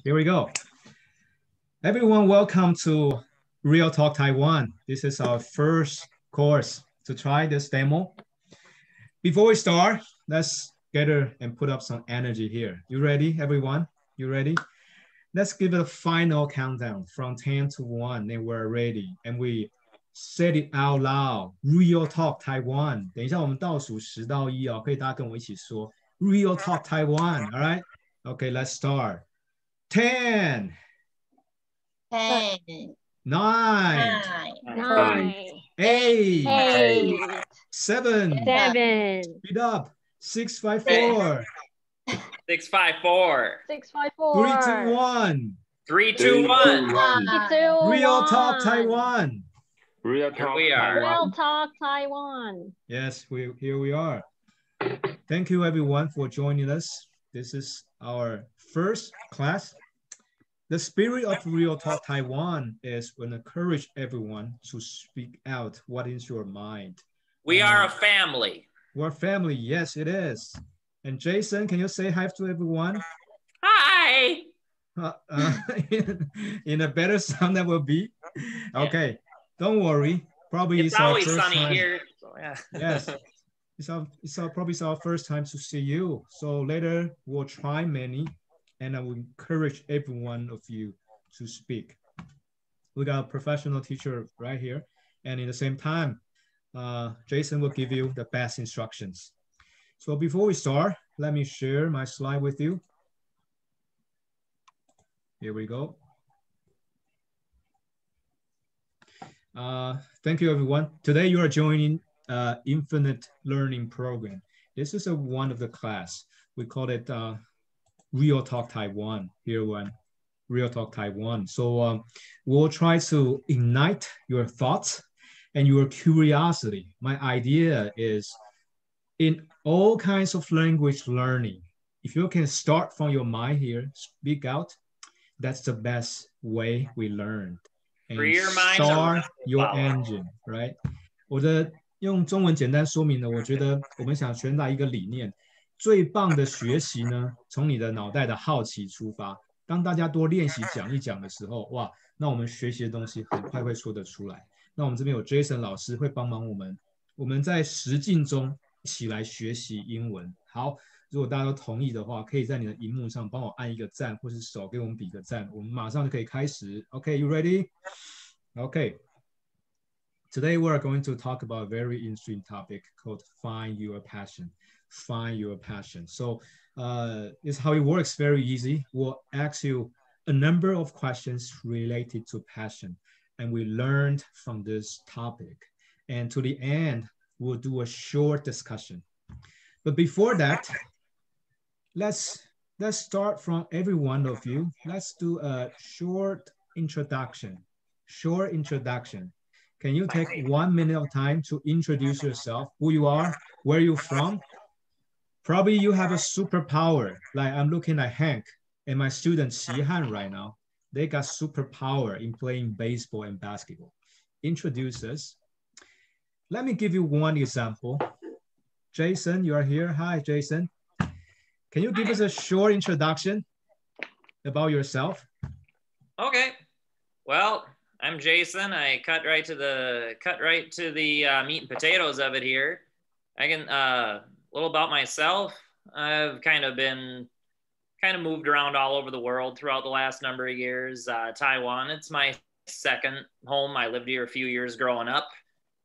Here we go. Everyone, welcome to Real Talk Taiwan. This is our first course to try this demo. Before we start, let's gather and put up some energy here. You ready, everyone? You ready? Let's give it a final countdown from 10 to 1, and we're ready. And we said it out loud. Real Talk Taiwan. 等一下我们倒数10到1哦，可以大家跟我一起说 Real Talk Taiwan. All right? Okay, let's start. 10, 9, 8, 7, speed up, 654, 654. 321. 321. Real Talk Taiwan. Real Talk we are. Taiwan. Real Talk Taiwan. Yes, here we are. Thank you everyone for joining us. This is our first class. The spirit of Real Talk Taiwan is to encourage everyone to speak out what is your mind. We are a family. We're a family, yes it is. And Jason, can you say hi to everyone? Hi. In a better sound that will be. Okay, don't worry. Probably it's always our first sunny time. here. So, yeah. Yes, probably our first time to see you. So later we'll try many, and I will encourage every one of you to speak. We got a professional teacher right here, and in the same time, Jason will give you the best instructions. So before we start, let me share my slide with you. Here we go. Thank you, everyone. Today you are joining Infinite Learning Program. This is one of the class. We call it Real Talk Taiwan. Here one, Real Talk Taiwan. So we'll try to ignite your thoughts and your curiosity. My idea is in all kinds of language learning, if you can start from your mind here, speak out, that's the best way we learn. And start your engine, right? 我的用中文简单说明呢，我觉得我们想传达一个理念，最棒的学习呢，从你的脑袋的好奇出发。当大家多练习讲一讲的时候，哇，那我们学习的东西很快会说得出来。那我们这边有 Jason 老师会帮忙我们在实境中一起来学习英文。好，如果大家都同意的话，可以在你的荧幕上帮我按一个赞，或是手给我们比个赞，我们马上就可以开始。Okay, you ready? Okay. Today we are going to talk about a very interesting topic called Find Your Passion. Find your passion. So this is how it works, very easy. We'll ask you a number of questions related to passion, and we learned from this topic. And to the end, we'll do a short discussion. But before that, let's start from every one of you. Let's do a short introduction. Short introduction. Can you take 1 minute of time to introduce yourself, who you are, where you're from? Probably you have a superpower. Like I'm looking at Hank and my student Xihan right now. They got superpower in playing baseball and basketball. Introduce us. Let me give you one example. Jason, you are here. Hi, Jason. Can you give us a short introduction about yourself? Okay. Well, I'm Jason. I cut right to the meat and potatoes of it here. I can a little about myself. I've kind of moved around all over the world throughout the last number of years. Taiwan, it's my second home. I lived here a few years growing up.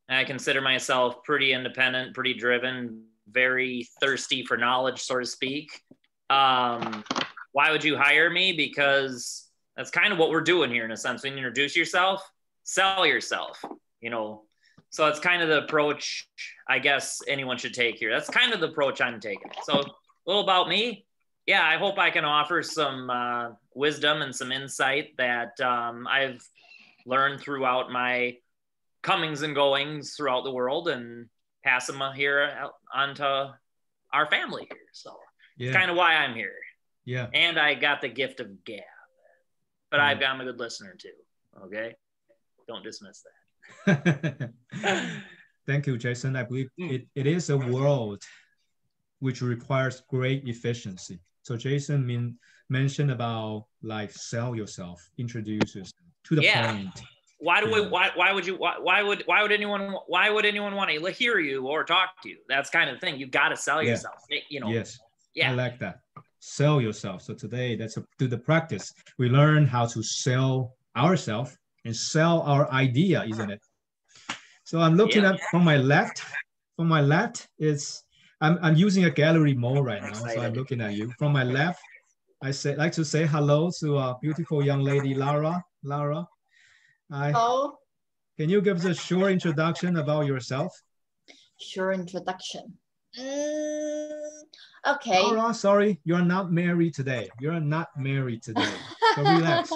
I consider myself pretty independent, pretty driven, very thirsty for knowledge, so to speak. Why would you hire me? Because that's kind of what we're doing here in a sense. When you introduce yourself, sell yourself, you know. So it's kind of the approach I guess anyone should take here. That's kind of the approach I'm taking. So a little about me. Yeah, I hope I can offer some wisdom and some insight that I've learned throughout my comings and goings throughout the world and pass them here on to our family here. So it's kind of why I'm here. Yeah. And I got the gift of gab. But I'm a good listener too. Okay, don't dismiss that. Thank you, Jason. I believe it is a world which requires great efficiency. So Jason mentioned about like sell yourself, introduce yourself to the point. Why would anyone want to hear you or talk to you? That's kind of the thing. You got to sell yourself. You know. Yes. Yeah. I like that. Sell yourself. So today, do the practice. We learn how to sell ourselves and sell our idea, isn't it? So I'm looking at from my left. From my left is I'm using a gallery mode right now. So I'm looking at you. From my left, like to say hello to a beautiful young lady, Lara. Lara, hello. Can you give us a short introduction about yourself? Short introduction. Okay. Lara, sorry, you're not married today. You're not married today. So relax.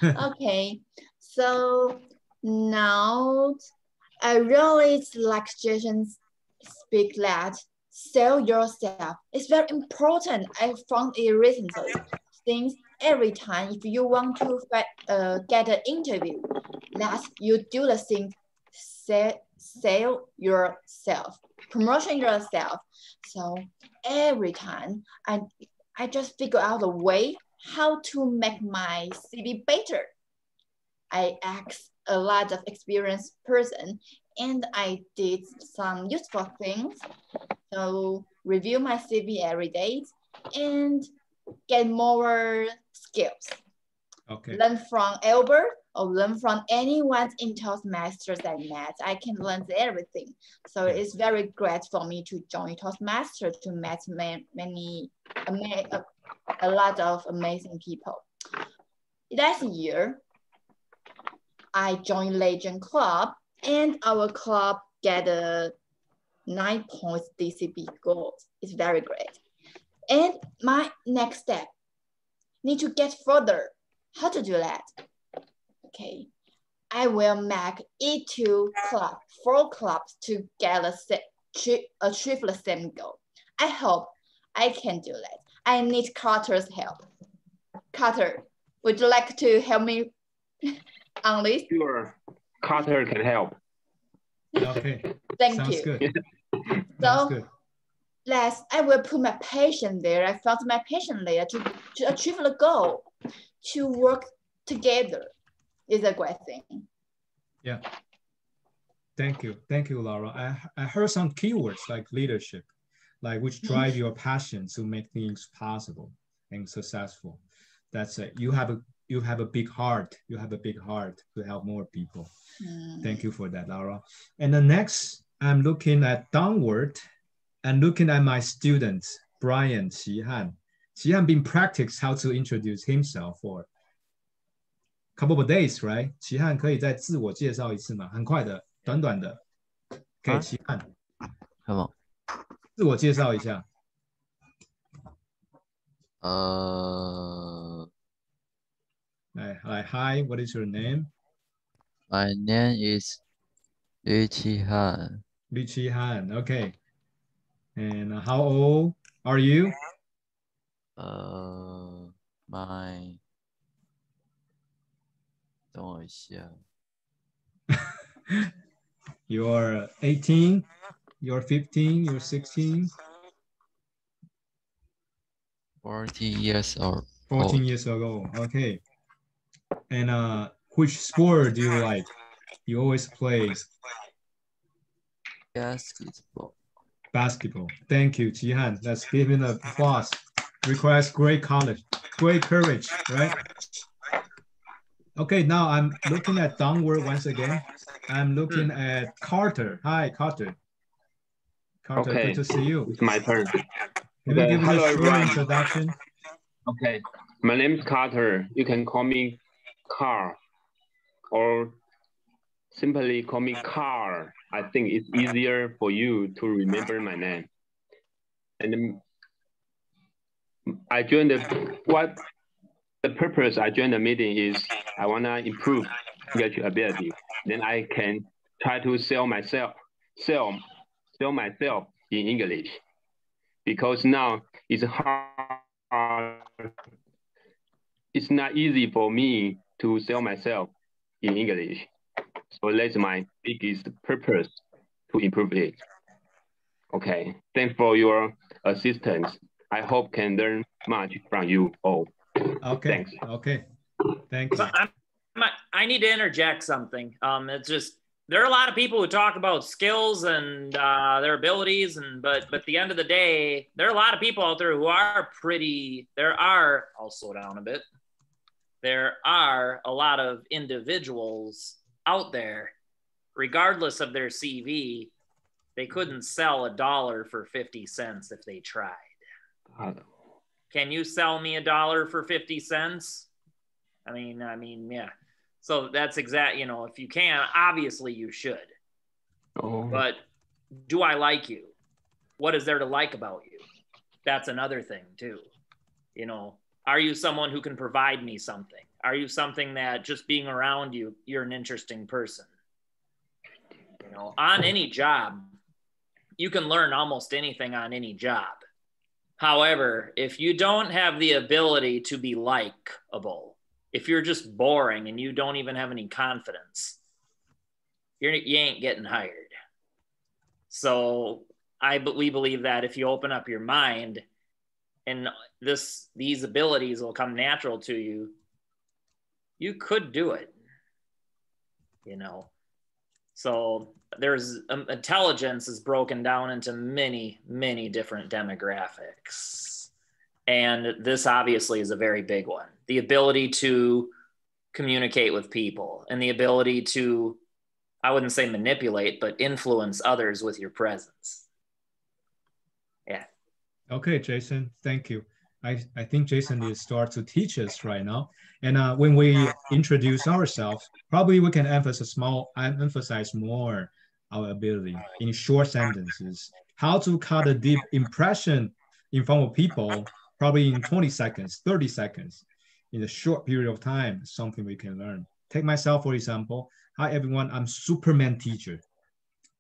Okay. So now I really like Jason's speak that sell yourself. It's very important. I found it recently. Since every time if you want to get an interview, that you do the thing, sell yourself, promotion yourself. So every time I just figure out a way how to make my CV better. I asked a lot of experienced person and I did some useful things. So review my CV every day and get more skills. Okay. Learn from Albert or learn from anyone in Toastmasters I met. I can learn everything. So it's very great for me to join Toastmasters to meet a lot of amazing people. Last year, I joined Legend Club and our club get a 9 points DCB goals. It's very great. And my next step, need to get further. How to do that? Okay, I will make E2 club, 4 clubs to get achieve the same goal. I hope I can do that. I need Carter's help. Carter, would you like to help me on this? Sure, Carter can help. Okay. Thank Sounds you. Good. So, good. Last, I will put my passion there. I found my passion there to achieve the goal, to work together is a great thing. Yeah. Thank you. Thank you, Laura. I heard some keywords like leadership, like which drive your passion to make things possible and successful. That's it. You have a big heart. You have a big heart to help more people. Thank you for that, Laura. And the next, I'm looking at downward and looking at my students, Brian Qihan. Qihan been practice how to introduce himself for a couple of days, right? Qihan 可以再自我介绍一次吗？很快的，短短的。可以，Qihan。什么？自我介绍一下。Hi, what is your name? My name is Li Qihan. Li Qihan, okay. And how old are you? You're 18, you're 15, you're 16? 14 years old. 14 years ago, okay. And which sport do you like? You always play? Basketball. Basketball. Thank you, Qihan. Let's give him a applause. Requires great courage, right? Okay, now I'm looking at downward once again. I'm looking at Carter. Hi, Carter. Carter, okay. Good to see you. It's my turn. Can you give us a short introduction? Okay, my name is Carter. You can call me Carl or simply call me Carl. I think it's easier for you to remember my name. And I joined the purpose I joined the meeting is I want to improve English ability. Then I can try to sell myself in English, because now it's hard. It's not easy for me to sell myself in English. So that's my biggest purpose to improve it. Okay, thanks for your assistance. I hope can learn much from you all. Okay. Thanks. Okay. Thank you. So I need to interject something. It's just there are a lot of people who talk about skills and their abilities, but at the end of the day, there are a lot of people out there who are pretty. I'll slow down a bit. There are a lot of individuals out there, regardless of their CV, they couldn't sell $1 for 50 cents if they tried. Can you sell me $1 for 50 cents? I mean, yeah. So that's exact, if you can, obviously you should. Oh. But do I like you? What is there to like about you? That's another thing too. Are you someone who can provide me something? Are you something that just being around you, you're an interesting person? On any job, you can learn almost anything on any job. However, if you don't have the ability to be likable, if you're just boring and you don't even have any confidence, you ain't getting hired. So we believe that if you open up your mind and these abilities will come natural to you, you could do it. So there's intelligence is broken down into many, many different demographics. And this obviously is a very big one. The ability to communicate with people and the ability to, I wouldn't say manipulate, but influence others with your presence. Yeah. Okay, Jason, thank you. I think Jason is start to teach us right now. And when we introduce ourselves, probably we can emphasize more our ability in short sentences, how to cut a deep impression in front of people, probably in 20 seconds, 30 seconds, in a short period of time, something we can learn. Take myself, for example. Hi, everyone, I'm Superman teacher.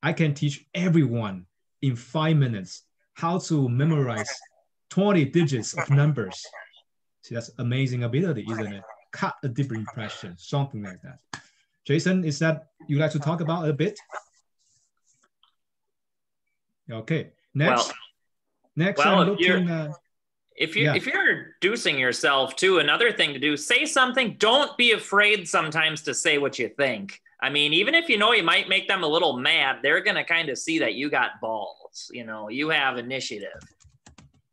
I can teach everyone in 5 minutes how to memorize 20 digits of numbers. See, that's amazing ability, isn't it? Cut a deep impression, something like that. Jason, is that you like to talk about a bit? Okay. Next, I'm looking. If you're introducing yourself too, another thing to do, say something. Don't be afraid sometimes to say what you think. I mean, even if you might make them a little mad, they're going to kind of see that you got balls, you have initiative.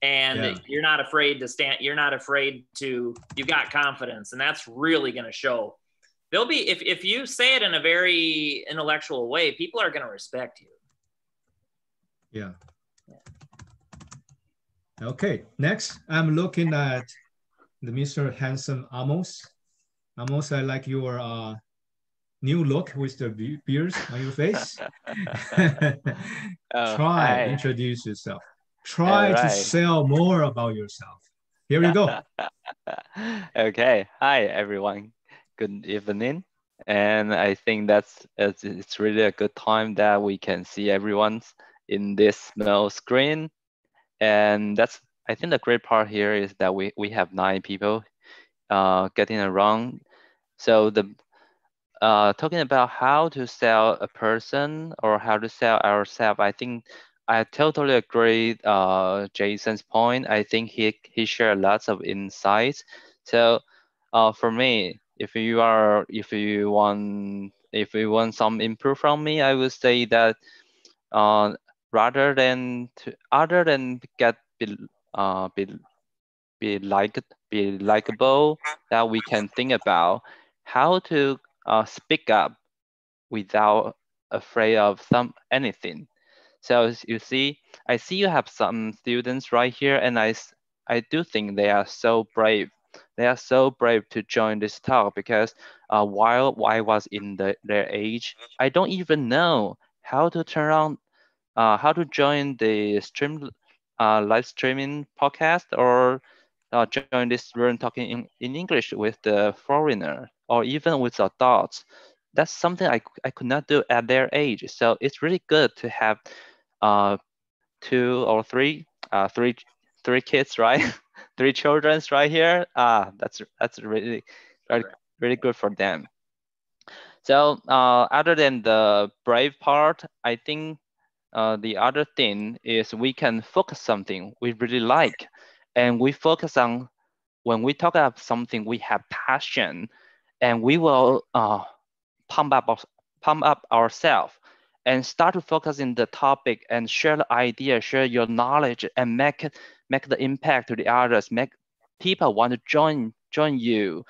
And you're not afraid to stand, you're not afraid to, you got confidence, and that's really going to show. They'll be, if you say it in a very intellectual way, people are going to respect you. Yeah. Okay, next, I'm looking at the Mr. Handsome Amos. Amos, I like your new look with the beard on your face. Introduce yourself. Try to sell more about yourself. Here you go. Okay. Hi, everyone. Good evening. And I think it's really a good time that we can see everyone in this small screen. And I think the great part here is that we have 9 people getting around. So talking about how to sell a person or how to sell ourselves, I think I totally agree Jason's point. I think he shared lots of insights. So for me, if you want some input from me, I would say that rather than get be likable, that we can think about how to speak up without afraid of anything. So you see, I see you have some students right here, and I do think they are so brave. They are so brave to join this talk because while I was in their age, I don't even know how to turn on, how to join the live streaming podcast or join this room talking in English with the foreigner or even with adults. That's something I could not do at their age. So it's really good to have 2 or 3 kids, right? 3 children right here. That's really really good for them. So other than the brave part, I think the other thing is we can focus something we really like, and we focus on when we talk about something we have passion, and we will pump up ourselves and start to focus in the topic and share the idea, share your knowledge, and make the impact to the others, make people want to join you.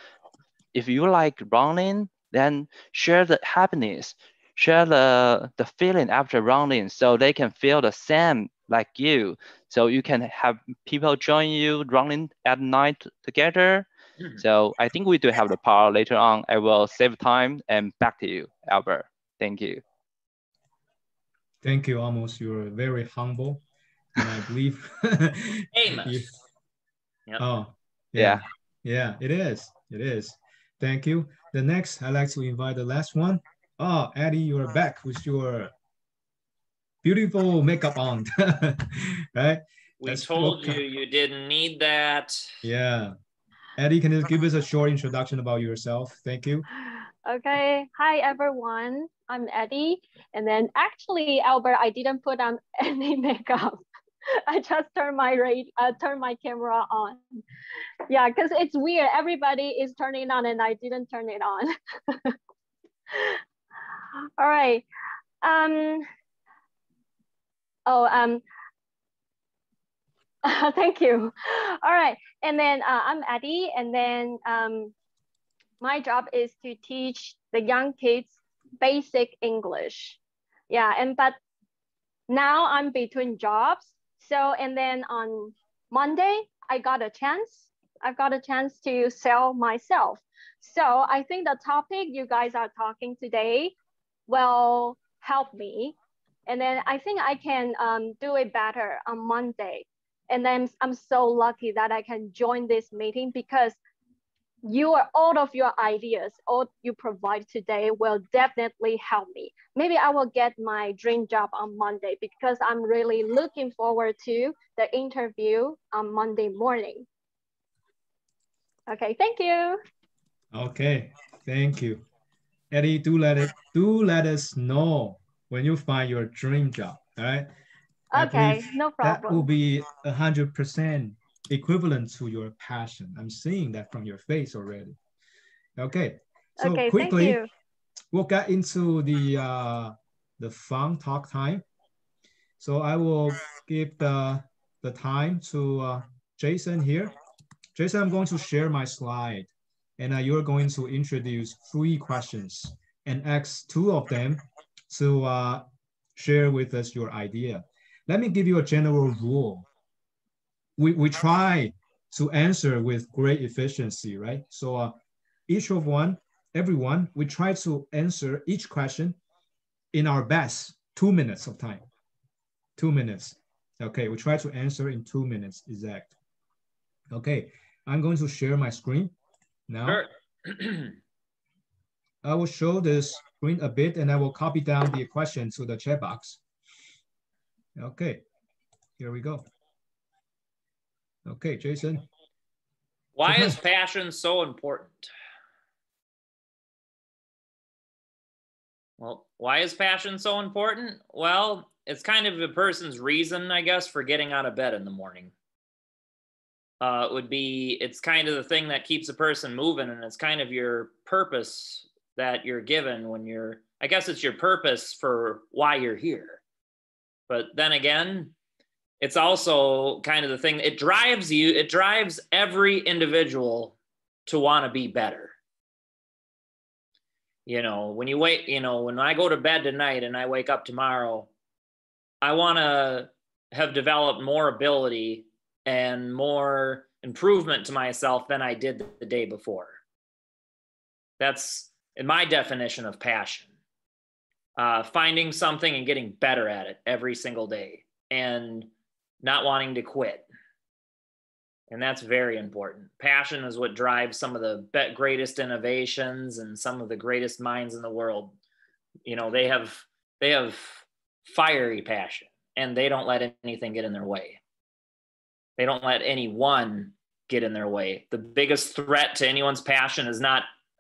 If you like running, then share the happiness, share the feeling after running, so they can feel the same like you. So you can have people join you running at night together. So I think we do have the power. Later on, I will save time and back to you, Albert. Thank you. Thank you, Amos. You're very humble, and I believe. Amos. Yep. Oh, yeah. It is. It is. Thank you. The next, I'd like to invite the last one. Oh, Eddie, you're back with your beautiful makeup on, right? We told you you didn't need that. Yeah. Eddie, can you give us a short introduction about yourself? Thank you. Okay. Hi, everyone. I'm Eddie. And then actually, Albert, I didn't put on any makeup. I just turned my camera on. Yeah, because it's weird. Everybody is turning on and I didn't turn it on. All right. Thank you. All right. And then I'm Addie. And then my job is to teach the young kids basic English. Yeah. But now I'm between jobs. So, and then on Monday, I've got a chance to sell myself. So I think the topic you guys are talking today will help me. And then I think I can do it better on Monday. And then I'm so lucky that I can join this meeting because all of your ideas, all you provide today will definitely help me. Maybe I will get my dream job on Monday because I'm really looking forward to the interview on Monday morning. Okay, thank you. Okay, thank you. Eddie, do let us know when you find your dream job, all right? Okay, no problem. That will be 100% equivalent to your passion. I'm seeing that from your face already. Okay, so okay, quickly, we'll get into the fun talk time. So I will give the time to Jason here. Jason, I'm going to share my slide, and you're going to introduce 3 questions and ask 2 of them to share with us your idea. Let me give you a general rule. We try to answer with great efficiency, right? So everyone, we try to answer each question in our best 2 minutes of time. 2 minutes. Okay, we try to answer in 2 minutes exact. Okay, I'm going to share my screen now. Sure. I will show this screen a bit and I will copy down the question to the chat box. Okay, here we go. Okay, Jason. Why is passion so important? Well, why is passion so important? Well, it's kind of a person's reason, I guess, for getting out of bed in the morning. It's kind of the thing that keeps a person moving, and it's kind of your purpose that you're given when I guess it's your purpose for why you're here. But then again, it's also kind of the thing, it drives every individual to want to be better. When I go to bed tonight and I wake up tomorrow, I want to have developed more ability and more improvement to myself than I did the day before. That's in my definition of passion. Finding something and getting better at it every single day and not wanting to quit. And that's very important. Passion is what drives some of the greatest innovations and some of the greatest minds in the world. They have fiery passion and they don't let anything get in their way. They don't let anyone get in their way. The biggest threat to anyone's passion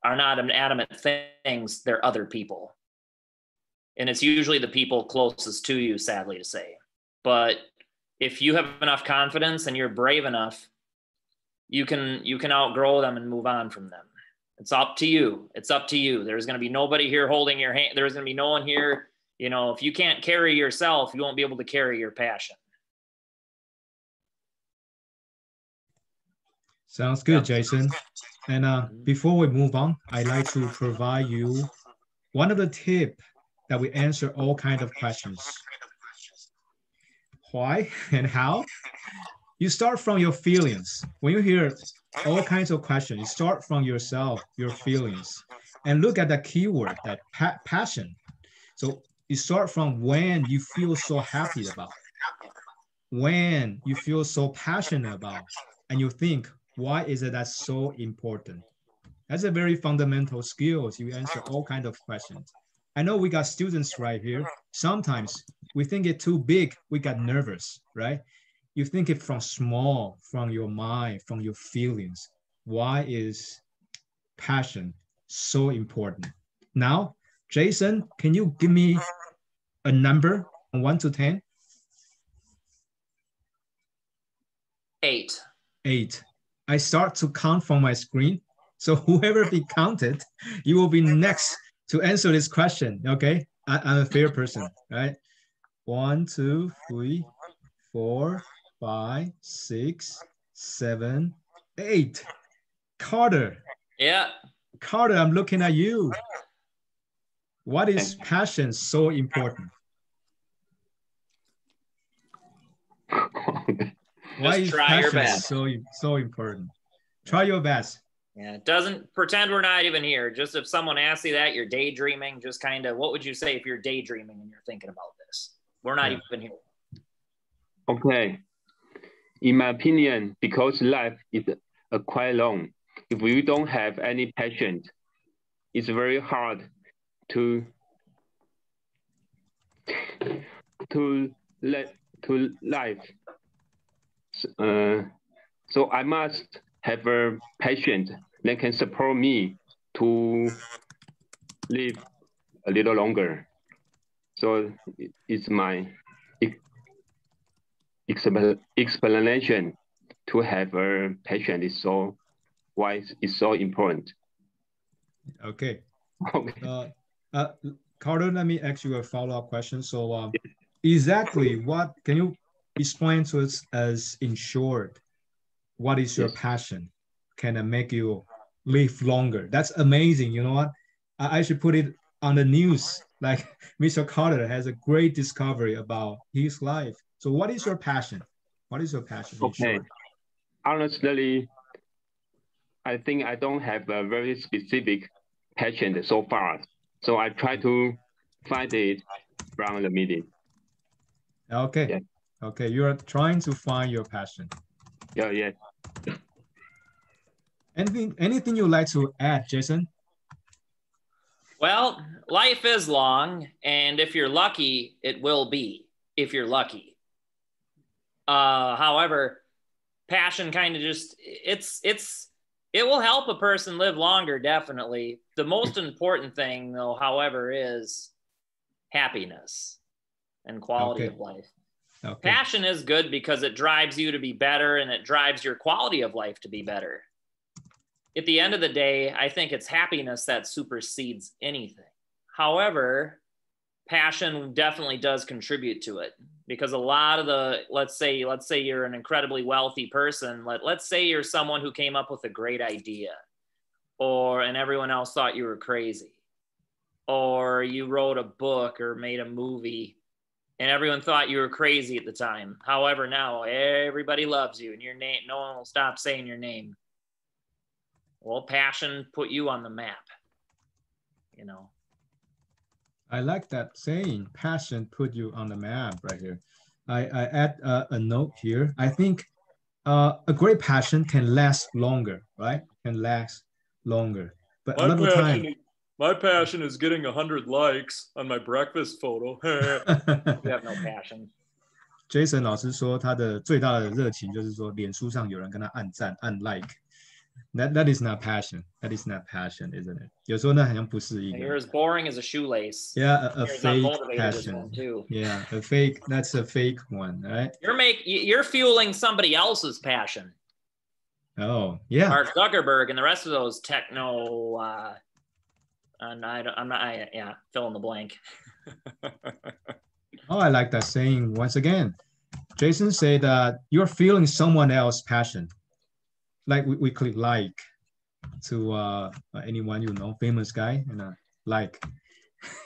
are not inanimate things, they're other people. And it's usually the people closest to you, sadly to say. But if you have enough confidence and you're brave enough, you can outgrow them and move on from them. It's up to you. It's up to you. There's going to be nobody here holding your hand. There's going to be no one here. You know, if you can't carry yourself, you won't be able to carry your passion. Sounds good, Jason. And before we move on, I'd like to provide you one of the tips that we answer all kinds of questions. Why and how? You start from your feelings. When you hear all kinds of questions, you start from yourself, your feelings, and look at the keyword, that passion. So you start from when you feel so happy about, when you feel so passionate about, and you think, why is it that's so important? That's a very fundamental skill. You answer all kinds of questions. I know we got students right here. Sometimes we think it too big, we got nervous, right? You think it from small, from your mind, from your feelings. Why is passion so important? Now, Jason, can you give me a number from 1 to 10? 8. 8. I start to count from my screen. So whoever be counted, you will be next to answer this question, okay? I'm a fair person, right? 1, 2, 3, 4, 5, 6, 7, 8. Carter. Yeah. Carter, I'm looking at you. What is passion so important? Why is passion so important? Try your best. Yeah, doesn't pretend we're not even here. Just if someone asks you that, you're daydreaming, just kind of, what would you say if you're daydreaming and you're thinking about this? We're not even here. Okay. In my opinion, because life is quite long, if we don't have any passion, it's very hard to life. So I must have a patient that can support me to live a little longer. So it's my explanation to have a patient is so why it's so important. Okay. Carter, let me ask you a follow-up question. So exactly what can you explain to us as in short, what is your passion? Can it make you live longer? That's amazing. You know what? I should put it on the news. Like Mr. Carter has a great discovery about his life. So what is your passion? What is your passion in short? Honestly, I think I don't have a very specific passion so far. So I try to find it from the meeting. Okay. Yeah. Okay, you're trying to find your passion. Yeah. Anything you'd like to add, Jason? Well, life is long, and if you're lucky, it will be, if you're lucky. However, passion kind of just, it will help a person live longer, definitely. The most important thing, though, however, is happiness and quality of life. Okay. Passion is good because it drives you to be better and it drives your quality of life to be better. At the end of the day, I think it's happiness that supersedes anything. However, passion definitely does contribute to it because a lot of the, let's say you're an incredibly wealthy person. Let's say you're someone who came up with a great idea and everyone else thought you were crazy, or you wrote a book or made a movie and everyone thought you were crazy at the time. However, now everybody loves you and your name, no one will stop saying your name. Well, passion put you on the map, you know. I like that saying, passion put you on the map right here. I add a note here. I think a great passion can last longer, right? Can last longer. But a lot of time. My passion is getting 100 likes on my breakfast photo. You have no passion. Jason 老师说他的最大的热情就是说脸书上有人跟他按赞按 like。That is not passion. That is not passion, isn't it? 有时候那好像不是一个 You're as boring as a shoelace. Yeah, a You're as fake unmotivated as passion. one too. Yeah, a fake. That's a fake one, right? You're fueling somebody else's passion. Oh, yeah. Mark Zuckerberg and the rest of those techno. And yeah, fill in the blank. Oh, I like that saying once again. Jason said that you're feeling someone else's passion. Like we click like to anyone you know, famous guy, and like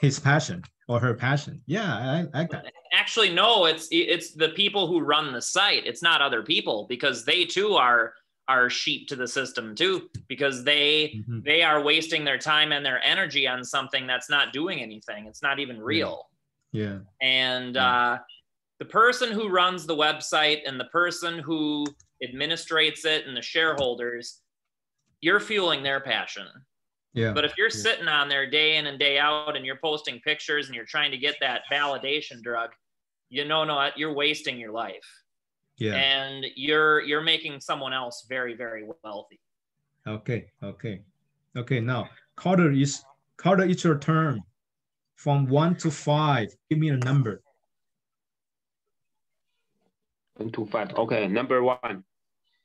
his passion or her passion. Yeah, I like that. Actually, no, it's the people who run the site. It's not other people, because they too are sheep to the system too, because they are wasting their time and their energy on something that's not doing anything. It's not even real. Yeah. And the person who runs the website and the person who administrates it and the shareholders, you're fueling their passion. Yeah. But if you're sitting on there day in and day out and you're posting pictures and you're trying to get that validation drug, you're wasting your life. Yeah. And you're making someone else very, very wealthy. Okay. Now, Carter, it's your turn. From 1 to 5, give me a number. 1 to 5. Okay, number 1.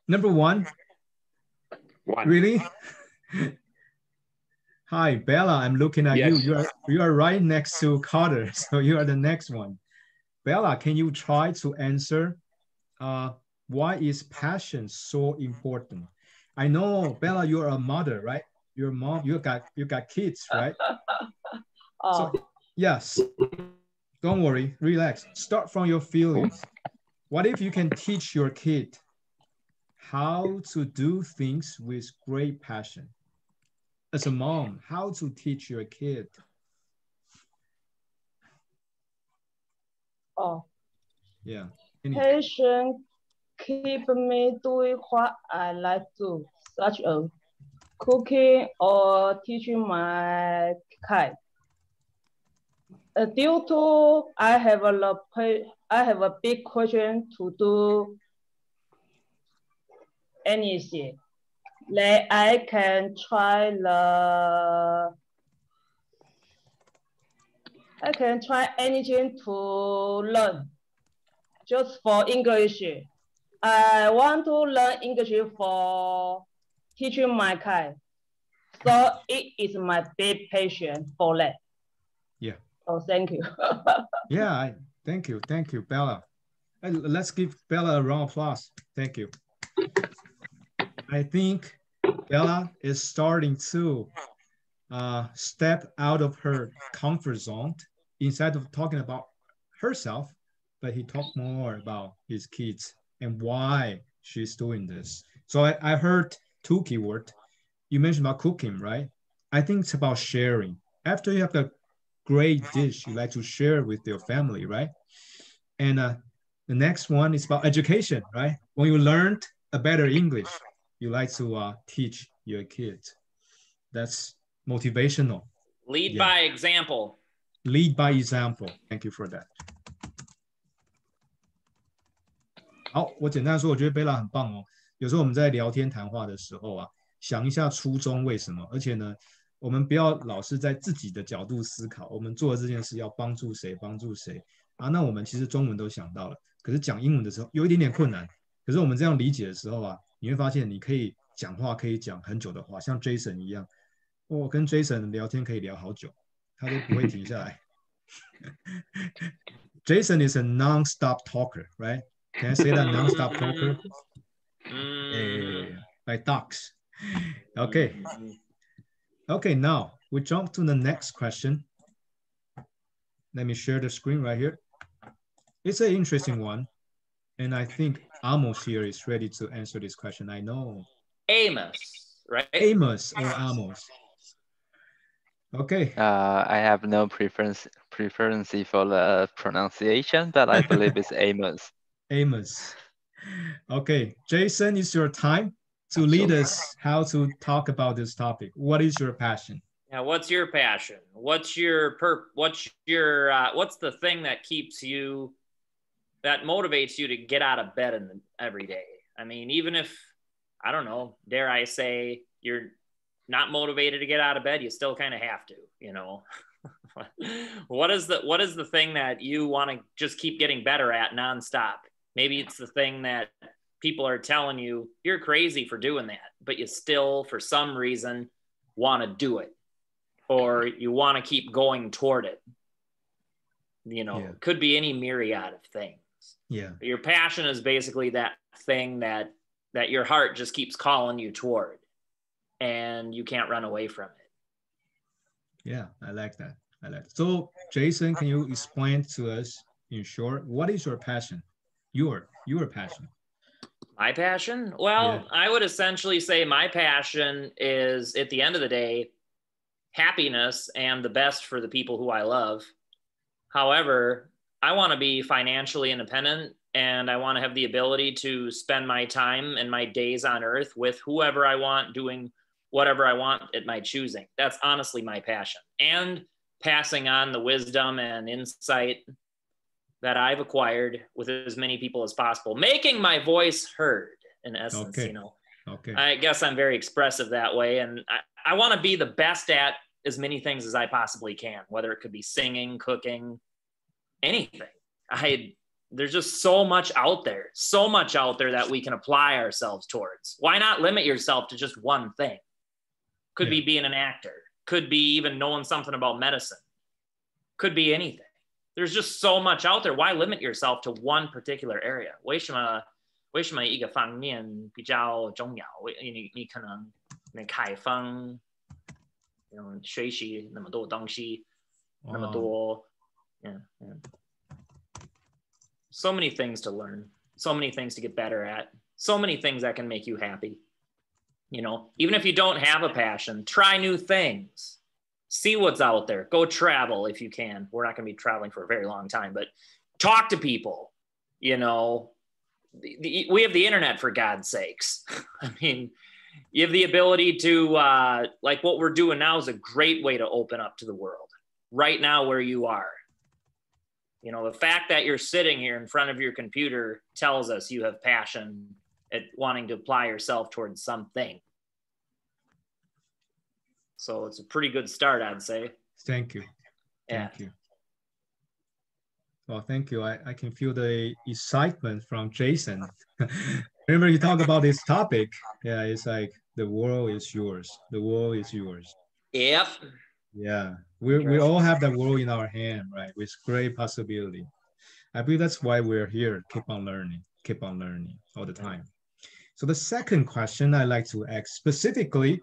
Number 1? 1. Really? Hi, Bella, I'm looking at Yes. you. You are right next to Carter, so you are the next one. Bella, can you try to answer why is passion so important? I know, Bella, you're a mother, right? Your mom, you got kids, right? So, yes, don't worry, relax. Start from your feelings. What if you can teach your kid how to do things with great passion? As a mom, how to teach your kid? Yeah. Passion keep me doing what I like to, such as cooking or teaching my kid. Due to I have a big question to do anything. Like I can try anything to learn just for English. I want to learn English for teaching my kid. So it is my big passion for that. Yeah. Oh, thank you. Yeah, thank you, Bella. Let's give Bella a round of applause. Thank you. I think Bella is starting to step out of her comfort zone. Instead of talking about herself, but he talked more about his kids and why she's doing this. So I heard 2 keywords. You mentioned about cooking, right? I think it's about sharing. After you have a great dish, you like to share with your family, right? And the next one is about education, right? When you learned a better English, you like to teach your kids. That's motivational. Lead by example. Lead by example. Thank you for that. 好，我简单说，我觉得贝拉很棒哦。有时候我们在聊天谈话的时候啊，想一下初衷为什么，而且呢，我们不要老是在自己的角度思考，我们做的这件事要帮助谁啊？那我们其实中文都想到了，可是讲英文的时候有一点点困难。可是我们这样理解的时候啊，你会发现你可以讲话，可以讲很久的话，像 Jason 一样，我跟 Jason 聊天可以聊好久，他都不会停下来。Jason is a non-stop talker, right? Can I say that non-stop talker? Like ducks. Okay. Okay, now we jump to the next question. Let me share the screen right here. It's an interesting one. And I think Amos here is ready to answer this question. I know. Amos, right? Amos or Amos. Okay. I have no preference for the pronunciation, but I believe it's Amos. Amos. Okay, Jason, it's your time to lead us how to talk about this topic. What is your passion? Yeah, what's your passion? What's the thing that keeps you, that motivates you to get out of bed every day? I mean, even if I don't know, dare I say, you're not motivated to get out of bed, you still kind of have to, you know. What is the thing that you want to just keep getting better at nonstop? Maybe it's the thing that people are telling you you're crazy for doing that, but you still, for some reason, want to do it, or you want to keep going toward it. You know, Yeah. could be any myriad of things. Yeah. Your passion is basically that thing that your heart just keeps calling you toward, and you can't run away from it. Yeah, I like that. I like that. So, Jason, can you explain to us in short, what is your passion? Your passion. My passion? Well, Yeah. I would essentially say my passion is, at the end of the day, happiness and the best for the people who I love. However, I want to be financially independent, and I want to have the ability to spend my time and my days on earth with whoever I want, doing whatever I want at my choosing. That's honestly my passion. And passing on the wisdom and insight that I've acquired with as many people as possible, making my voice heard, in essence. Okay. You know, Okay. I guess I'm very expressive that way. And I want to be the best at as many things as I possibly can, whether it could be singing, cooking, anything. There's just so much out there that we can apply ourselves towards. Why not limit yourself to just one thing? Could be being an actor, could be even knowing something about medicine, could be anything. There's just so much out there. Why limit yourself to one particular area? 为什么一个方面比较重要？你可能开放，学习那么多东西，那么多，so many things to learn, so many things to get better at, so many things that can make you happy. You know, even if you don't have a passion, try new things. See what's out there. Go travel if you can. We're not going to be traveling for a very long time, but talk to people. You know, we have the internet, for God's sakes. I mean, you have the ability to, like what we're doing now is a great way to open up to the world right now where you are. You know, the fact that you're sitting here in front of your computer tells us you have passion at wanting to apply yourself towards something. So it's a pretty good start, I'd say. Thank you. Thank you. Well, thank you. I can feel the excitement from Jason. Remember, you talk about this topic. Yeah, it's like the world is yours. The world is yours. Yep. Yeah, we all have that world in our hand, right? With great possibility. I believe that's why we're here. Keep on learning all the time. So the second question I like to ask specifically,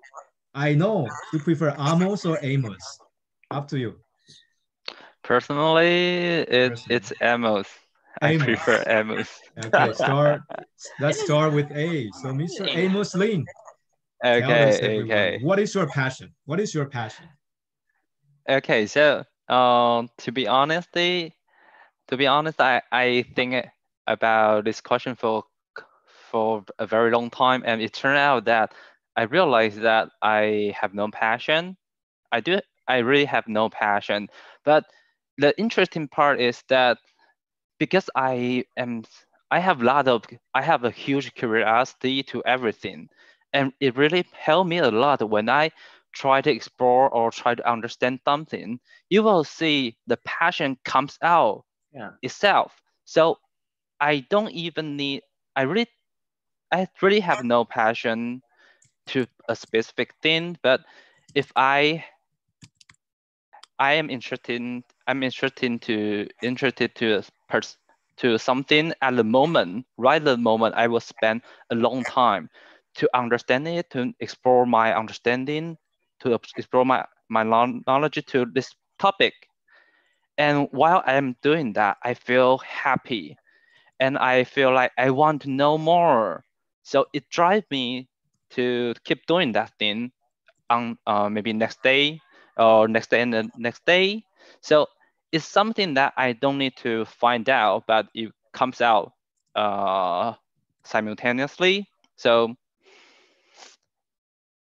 I know you prefer Amos or Amos. Up to you. Personally, it's Amos. I prefer Amos. Okay, let's start with A. So Mr. Amos Lin. Okay. What is your passion? What is your passion? Okay, so to be honest, I think about this question for a very long time, and it turned out that I realized that I have no passion. I really have no passion. But the interesting part is that because I have a huge curiosity to everything, and it really helped me a lot when I try to explore or try to understand something. You will see the passion comes out itself. So I don't even need. I really have no passion to a specific thing, but if I'm interested to something at the moment, right at the moment, I will spend a long time to understand it, to explore my understanding, to explore my knowledge to this topic. And while I'm doing that, I feel happy, and I feel like I want to know more. So it drives me to keep doing that thing on maybe next day or next day and the next day. So it's something that I don't need to find out, but it comes out simultaneously. So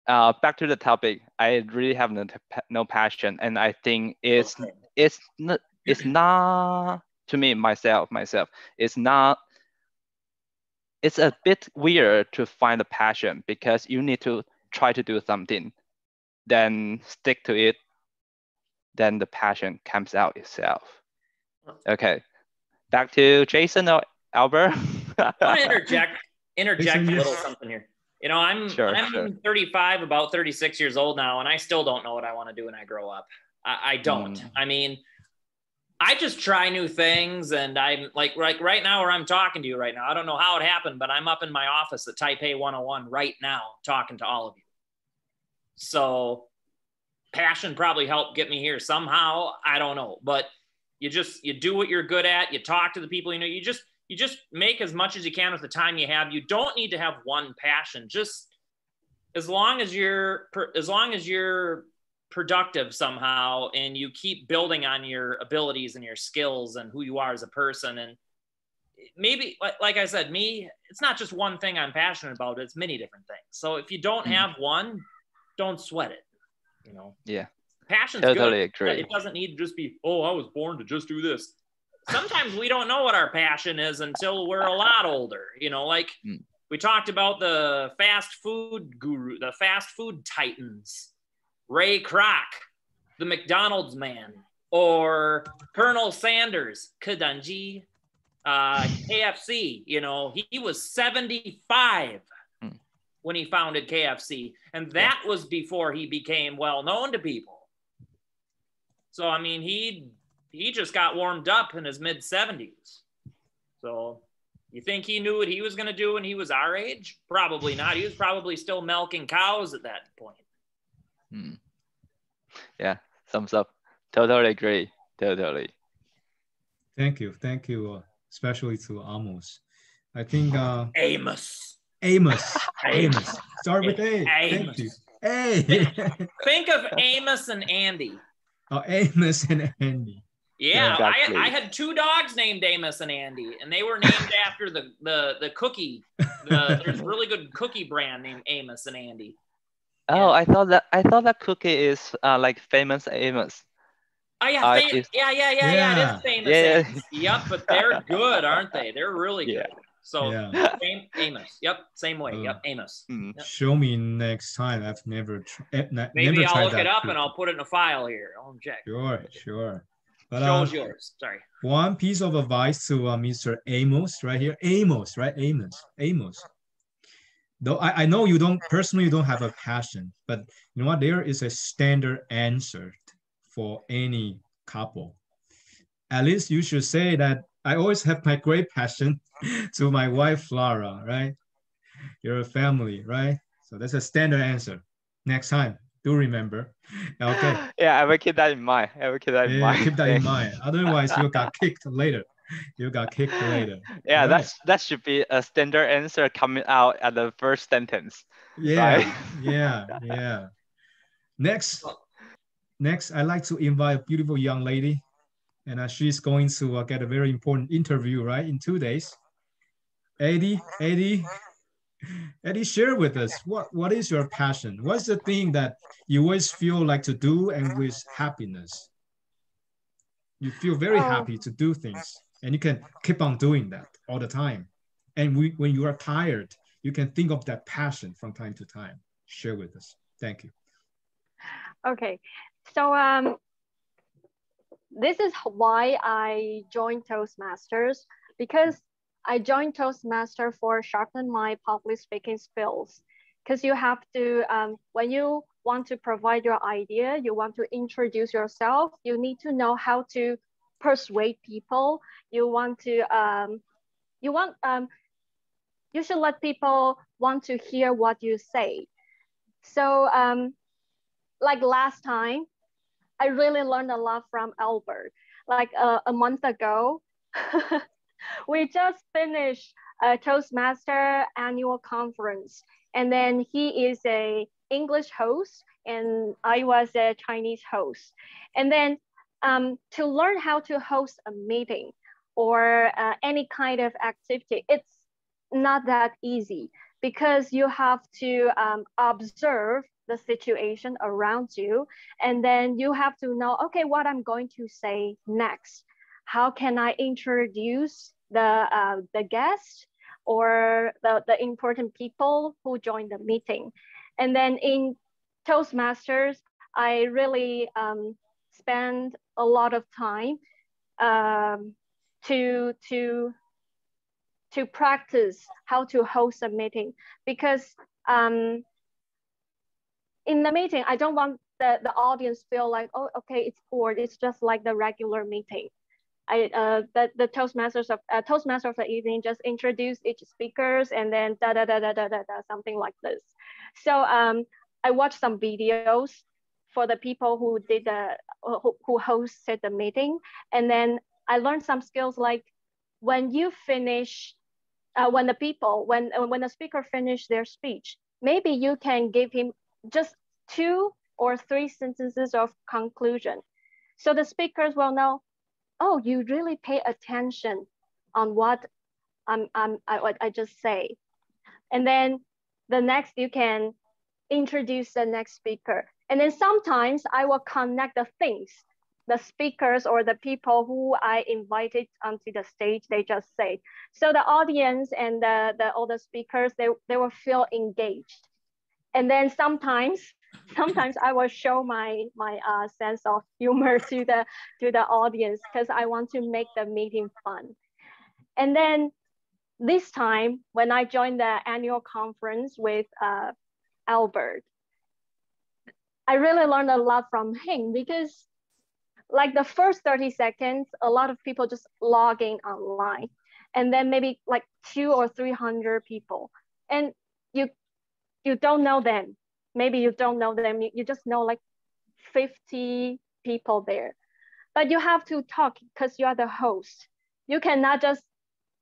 back to the topic, I really have no passion, and I think it's not to me myself. It's not it's a bit weird to find a passion because you need to try to do something, then stick to it, then the passion comes out itself. Okay, back to Jason or Albert. I want to interject Jason, a yes. little something here. You know, I'm 35, about 36 years old now, and I still don't know what I want to do when I grow up. I don't. I mean, I just try new things, and I'm like right now where I'm talking to you right now. I don't know how it happened, but I'm up in my office at Taipei 101 right now talking to all of you. So passion probably helped get me here somehow. I don't know, but you do what you're good at. You talk to the people, you know, you just make as much as you can with the time you have. You don't need to have one passion. Just as long as you're productive somehow, and you keep building on your abilities and your skills and who you are as a person. And maybe, like I said, it's not just one thing I'm passionate about. It's many different things. So if you don't have one, don't sweat it. You know? Yeah. Passion's totally good. agree. It doesn't need to just be, oh, I was born to just do this. Sometimes we don't know what our passion is until we're a lot older. You know, like we talked about the fast food guru, the fast food titans, Ray Kroc, the McDonald's man, or Colonel Sanders, Kadanji, KFC. You know, he was 75 when he founded KFC, and that was before he became well known to people. So I mean, he just got warmed up in his mid-70s. So you think he knew what he was going to do when he was our age? Probably not. He was probably still milking cows at that point. Yeah, thumbs up. Totally agree. Totally. Thank you, especially to Amos. I think Amos. Start with A. Amos. Thank you. A. Think of Amos and Andy. Oh, Amos and Andy. Yeah, exactly. I had two dogs named Amos and Andy, and they were named after the cookie. There's a really good cookie brand named Amos and Andy. Oh, I thought that cookie is like famous Amos. Oh yeah, yeah. It is famous. Yeah. Amos. Yep, but they're good, aren't they? They're really good. So same Amos. Yep, same way. Yep, Amos. Yep. Show me next time. I've never Maybe I'll tried look that it up cookie. and I'll put it in a file here. I'll check. Sure. But, Show's yours. Sorry. One piece of advice to Mr. Amos right here. Amos, right? Amos. Though I know you don't have a passion, but you know what? There is a standard answer for any couple. At least you should say that I always have my great passion to my wife, Lara, right? You're a family, right? So that's a standard answer. Next time, do remember. Okay. Yeah, I will keep that in mind. Keep that in mind. Otherwise, you got kicked later. Yeah, right. that should be a standard answer coming out at the first sentence. Yeah, right? yeah. Next, I'd like to invite a beautiful young lady, and she's going to get a very important interview, right, in 2 days. Eddie, share with us, what is your passion? What's the thing that you always feel like to do and with happiness? You feel very happy to do things, and you can keep on doing that all the time. And when you are tired, you can think of that passion from time to time. Share with us. Thank you. Okay, so this is why I joined Toastmasters, because I joined Toastmaster for sharpen my public speaking skills. Because you have to, when you want to provide your idea, you want to introduce yourself, you need to know how to persuade people. You should let people want to hear what you say. So like last time, I really learned a lot from Albert. Like a month ago, we just finished a Toastmaster annual conference. And then he is a English host and I was a Chinese host. And then to learn how to host a meeting or any kind of activity, it's not that easy because you have to observe the situation around you. And then you have to know, okay, what I'm going to say next. How can I introduce the guest? or the important people who join the meeting. And then in Toastmasters, I really spend a lot of time to practice how to host a meeting, because in the meeting, I don't want the audience feel like, oh, okay, it's bored. It's just like the regular meeting. The Toastmasters of the evening just introduce each speakers and then something like this. So I watched some videos for the people who did who hosted the meeting, and then I learned some skills like when you finish, when the speaker finish their speech, maybe you can give him just 2 or 3 sentences of conclusion, so the speakers will know, oh, you really pay attention on what I just say. And then the next, you can introduce the next speaker. And then sometimes I will connect the things the speakers or the people who I invited onto the stage, they just say. So the audience and all the speakers, they will feel engaged. And then sometimes I will show my sense of humor to the audience, because I want to make the meeting fun. And then this time, when I joined the annual conference with Albert, I really learned a lot from him, because like the first 30 seconds, a lot of people just logging online, and then maybe like 200 or 300 people, and you don't know them. Maybe you don't know them. You just know like 50 people there, but you have to talk because you are the host. You cannot just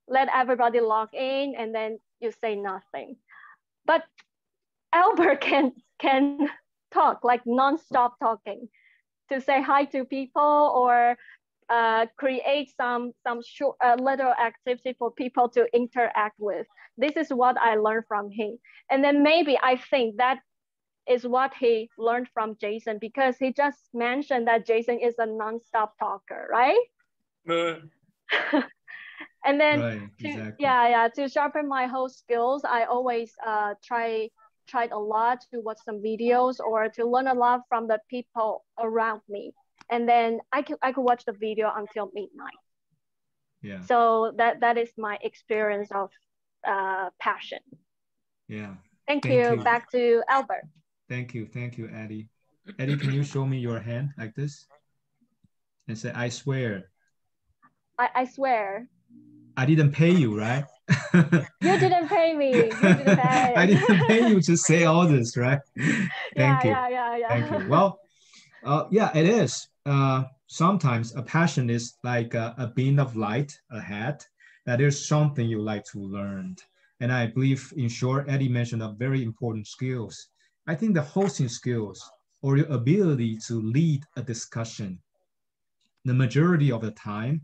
let everybody log in and then you say nothing. But Albert can talk like non-stop talking, to say hi to people, or create some short little activity for people to interact with. This is what I learned from him. And then maybe I think that is what he learned from Jason, because he just mentioned that Jason is a non-stop talker, right? And then right, exactly. to sharpen my host skills, I always tried a lot to watch some videos or to learn a lot from the people around me. And then I could watch the video until midnight. Yeah. So that is my experience of passion. Yeah. Thank you. Back to Albert. Thank you, Eddie. Eddie, can you show me your hand like this and say, I swear? I swear. I didn't pay you, right? You didn't pay me. You didn't pay. I didn't pay you to say all this, right? Thank you. Yeah. Thank you. Well, yeah, it is. Sometimes a passion is like a beam of light ahead. That is something you like to learn. And I believe, in short, Eddie mentioned a very important skills. I think the hosting skills, or your ability to lead a discussion, the majority of the time,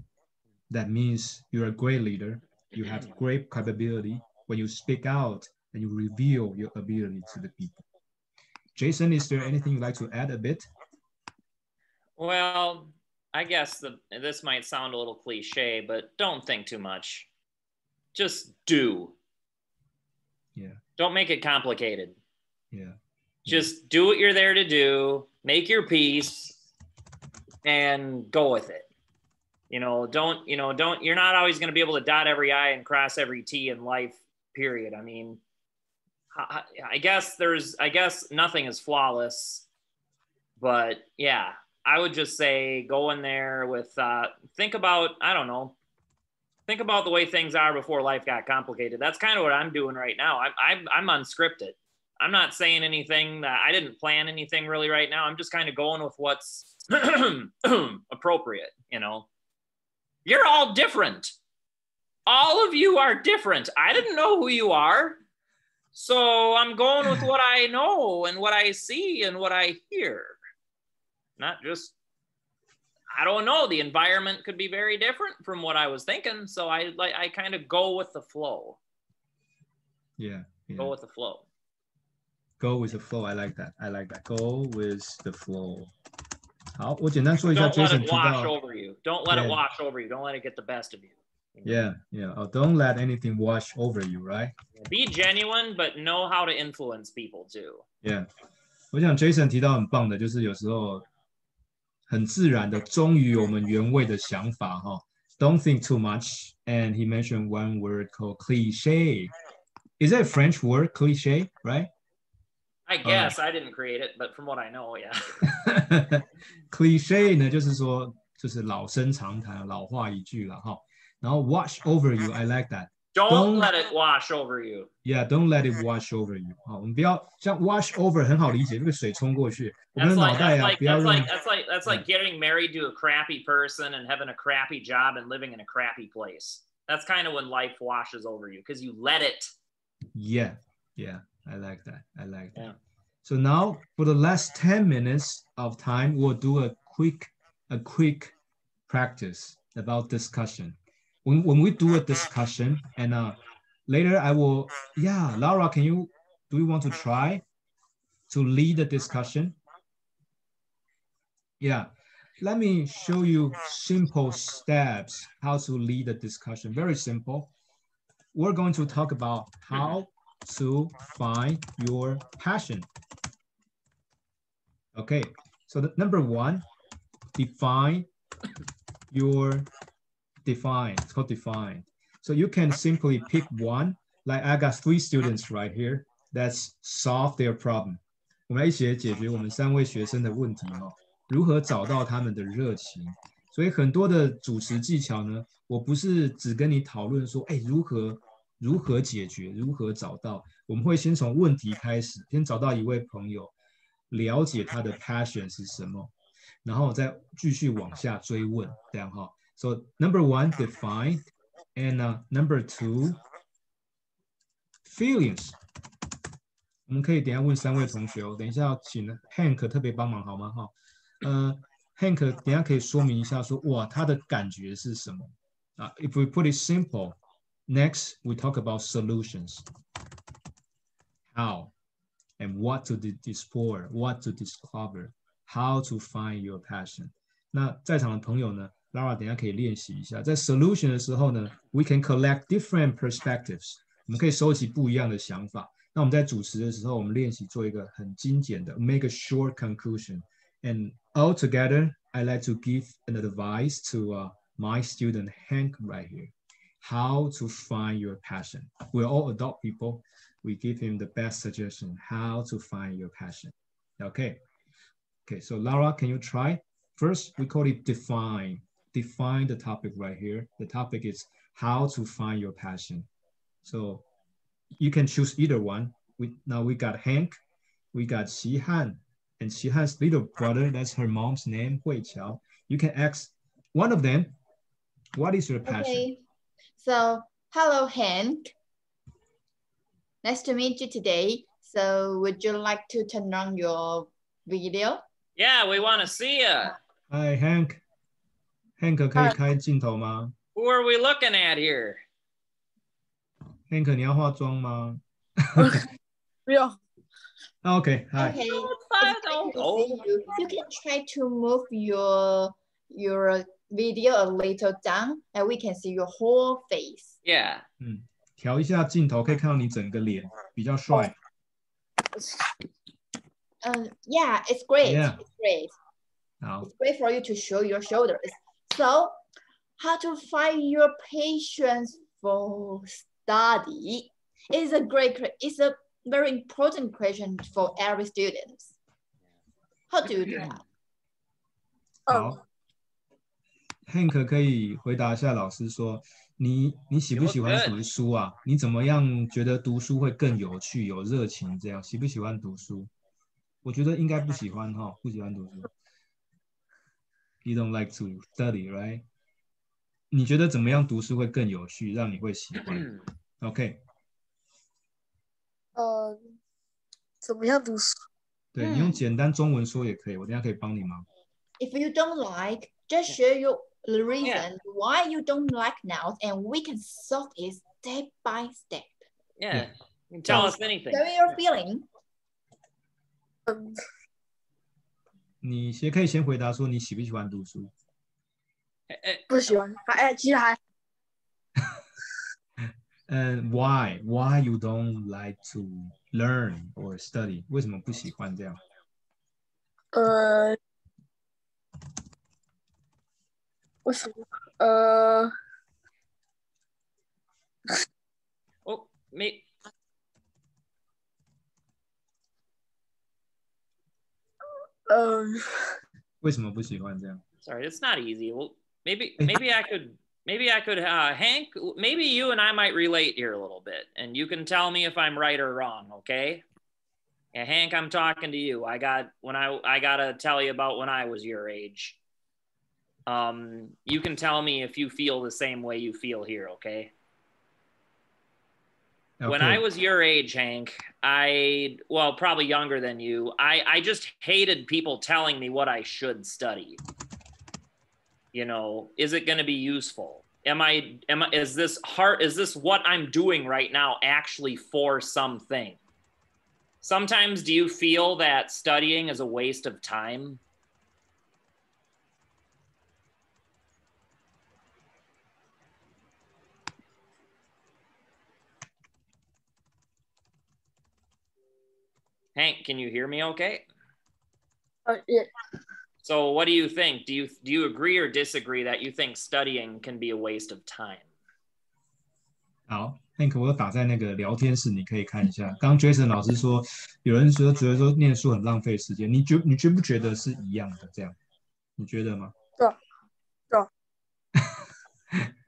that means you're a great leader. You have great capability when you speak out and you reveal your ability to the people. Jason, is there anything you'd like to add a bit? Well, I guess this might sound a little cliche, but don't think too much. Just do. Yeah. Don't make it complicated. Yeah. Just do what you're there to do, make your piece, and go with it. You're not always going to be able to dot every I and cross every T in life, period. I mean, I guess nothing is flawless, but yeah, I would just say go in there with, think about the way things are before life got complicated. That's kind of what I'm doing right now. I'm unscripted. I'm not saying anything that I didn't plan anything really right now. I'm just kind of going with what's appropriate, You're all different. All of you are different. I didn't know who you are. So I'm going with what I know and what I see and what I hear. Not just, I don't know. The environment could be very different from what I was thinking. So I kind of go with the flow. Yeah. Go with the flow. Go with the flow. I like that. Go with the flow. 好，我简单说一下 Jason 提到。 Don't let it wash over you. Don't let it wash over you. Don't let it get the best of you. Yeah, yeah. Oh, don't let anything wash over you, right? Be genuine, but know how to influence people too. Yeah. 我想 Jason 提到很棒的，就是有时候很自然的忠于我们原味的想法哈。Don't think too much. And he mentioned one word called cliche. Is that a French word, cliche, right? I guess I didn't create it, but from what I know, yeah. Cliche 呢，就是说就是老生常谈、老话一句了哈。然后 wash over you, I like that. Don't let it wash over you. Yeah, don't let it wash over you. 好，我们不要像 wash over 很好理解，那个水冲过去，我们的脑袋啊，不要用。That's like getting married to a crappy person and having a crappy job and living in a crappy place. That's kind of when life washes over you because you let it. Yeah, yeah, I like that. I like that. Yeah. So now for the last 10 minutes of time, we'll do a quick practice about discussion. When we do a discussion and later I will, yeah, Laura, do you want to try to lead the discussion? Yeah, let me show you simple steps how to lead the discussion. Very simple. We're going to talk about how to find your passion. Okay, so the number one, define. It's called define. So you can simply pick one. Like I got 3 students right here. That's solve their problem. 我们来一起来解决我们3位学生的问题哦。如何找到他们的热情？所以很多的主持技巧呢，我不是只跟你讨论说，哎，如何解决，如何找到。我们会先从问题开始，先找到一位朋友，了解他的 passion 是什么，然后再继续往下追问，这样哈。So number 1, define, and number 2, feelings. 我们可以等一下问3位同学哦，等一下要请 Hank 特别帮忙好吗？哈，Hank 等一下可以说明一下说，哇，他的感觉是什么啊？If we put it simple, next we talk about solutions. How and what to explore, what to discover, how to find your passion. 那在场的朋友呢 ，Lara 等一下可以练习一下，在 solution 的时候呢 ，we can collect different perspectives. 我们可以收集不一样的想法。那我们在主持的时候，我们练习做一个很精简的 make a short conclusion. And altogether, I like to give an advice to my student Hank right here. How to find your passion. We're all adult people. We give him the best suggestion how to find your passion. Okay. Okay, so Lara, can you try? First, we call it define. Define the topic right here. The topic is how to find your passion. So you can choose either one. Now we got Hank, we got Xihan, and Xihan's little brother, that's her mom's name, Hui Qiao. You can ask one of them, what is your passion? Okay, so hello Hank. Nice to meet you today. So would you like to turn on your video? Yeah, we want to see you. Hi Hank. Hank 可以开镜头吗？ Who are we looking at here? Hank 你要化妆吗？不用。Okay, hi. Okay. You can try to move your video a little down, and we can see your whole face. Yeah. 调一下镜头，可以看到你整个脸，比较帅。Yeah, it's great. Yeah. It's great. It's great for you to show your shoulders. So, how to find your patience for study is it's a very important question for every student. How do you do that? 好 ，Hank 可以回答一下老师说，你喜不喜欢读书啊？你怎么样觉得读书会更有趣、有热情？这样喜不喜欢读书？我觉得应该不喜欢哈，不喜欢读书。You don't like to study, right? 你觉得怎么样读书会更有趣，让你会喜欢 ？OK。怎么样读书？对，你用简单中文说也可以，我等一下可以帮你忙。If you don't like, just share the reason why you don't like now, and we can solve it step by step. Yeah, you can tell us anything. Share your feeling. 你可以先回答说你喜不喜欢读书？不喜欢，其实还 And why you don't like to learn or study？ 为什么不喜欢这样？为什么Oh, me. 为什么不喜欢这样？ Sorry, it's not easy. Well, maybe I could Hank, maybe you and I might relate here a little bit, and you can tell me if I'm right or wrong, okay? Yeah, Hank, I'm talking to you. I gotta tell you about when I was your age. You can tell me if you feel the same way you feel here, okay? When I was your age, Hank, probably younger than you, I just hated people telling me what I should study. You know, is it going to be useful? Is this what I'm doing right now actually for something? Sometimes do you feel that studying is a waste of time? Hank, can you hear me okay? Yeah. So what do you think? Do you agree or disagree that you think studying can be a waste of time? 好 ，Hank， 我打在那个聊天室，你可以看一下。刚 Jason 老师说，有人觉得说念书很浪费时间，你觉不觉得是一样的？这样，你觉得吗？对。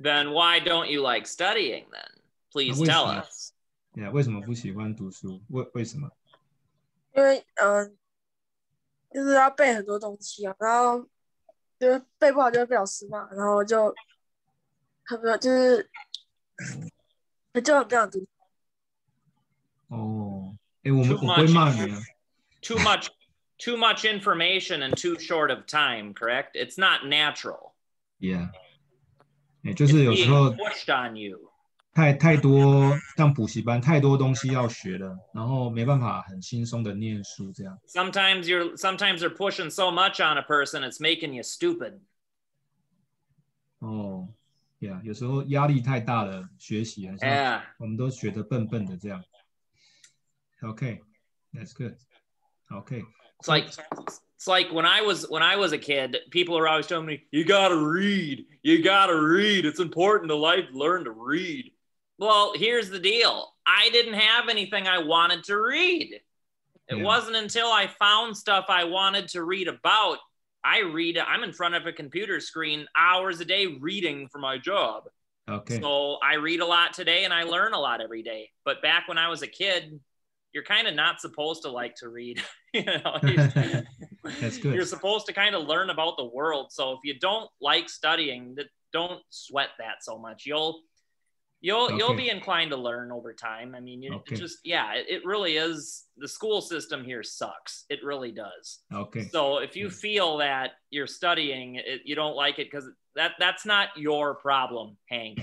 Then why don't you like studying then? Please tell us. Yeah， 为什么不喜欢读书？为什么？因为就是要背很多东西啊，然后就是背不好就会被老师骂，然后就很没有，就很不想读。哦，我不会骂你啊。Too much information in too short of time, correct? It's not natural. Yeah， 就是有时候 pushed on you. 太多像补习班太多东西要学了，然后没办法很轻松的念书这样。Sometimes they're pushing so much on a person, it's making you stupid. 哦 ，Yeah， 有时候压力太大了，学习好像我们都学得笨笨的这样。Okay, that's good. Okay. It's like when I was a kid, people were always telling me, you gotta read. It's important to learn to read. Well, here's the deal. I didn't have anything I wanted to read. It wasn't until I found stuff I wanted to read about. I'm in front of a computer screen hours a day reading for my job. Okay. So I read a lot today and I learn a lot every day. But back when I was a kid, you're kind of not supposed to like to read. You know, that's good. You're supposed to kind of learn about the world. So if you don't like studying, don't sweat that so much. You'll be inclined to learn over time. I mean, it really is. The school system here sucks. It really does. Okay. So if you feel that you're studying, you don't like it because that's not your problem, Hank.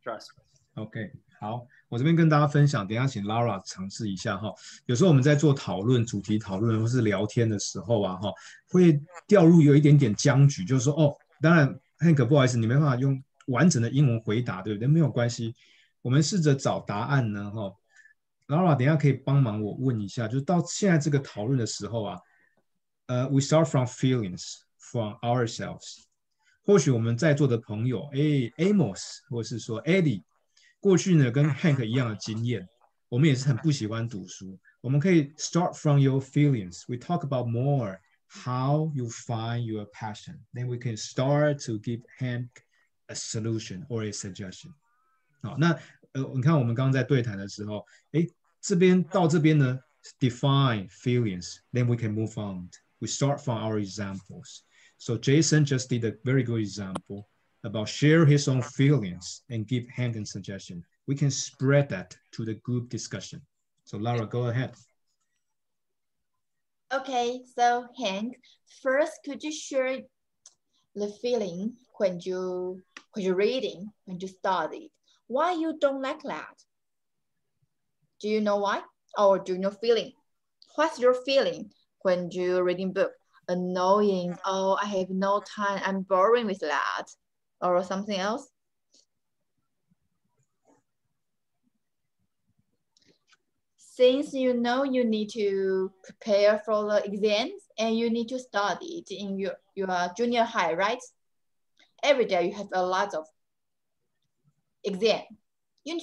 Trust me. Okay. 好，我这边跟大家分享，等一下请 Lara 尝试一下哈。有时候我们在做讨论、主题讨论或是聊天的时候啊，哈，会掉入有一点点僵局，就是说，哦，当然 Hank 不好意思，你没办法用完整的英文回答，对不对？没有关系，我们试着找答案呢，哈。Lara 等一下可以帮忙我问一下，就是到现在这个讨论的时候啊，we start from feelings from ourselves。或许我们在座的朋友，Amos 或是说 Eddie。过去呢，跟 Hank 一样的经验，我们也是很不喜欢读书。我们可以 start from your feelings. We talk about more how you find your passion. Then we can start to give Hank a solution or a suggestion. 好，那你看我们刚刚在对谈的时候，这边到这边呢 define feelings. Then we can move on. We start from our examples. So Jason just did a very good example. About share his own feelings and give Hank a suggestion. We can spread that to the group discussion. So Lara, go ahead. Okay, so Hank, first could you share the feeling when you're reading, when you studied? Why you don't like that? Do you know why? Or do you know feeling? What's your feeling when you're reading book? Annoying, oh, I have no time, I'm boring with that. Or something else? since you know you need to prepare for the exams and you need to study it in your junior high, right? Every day you have a lot of exam. You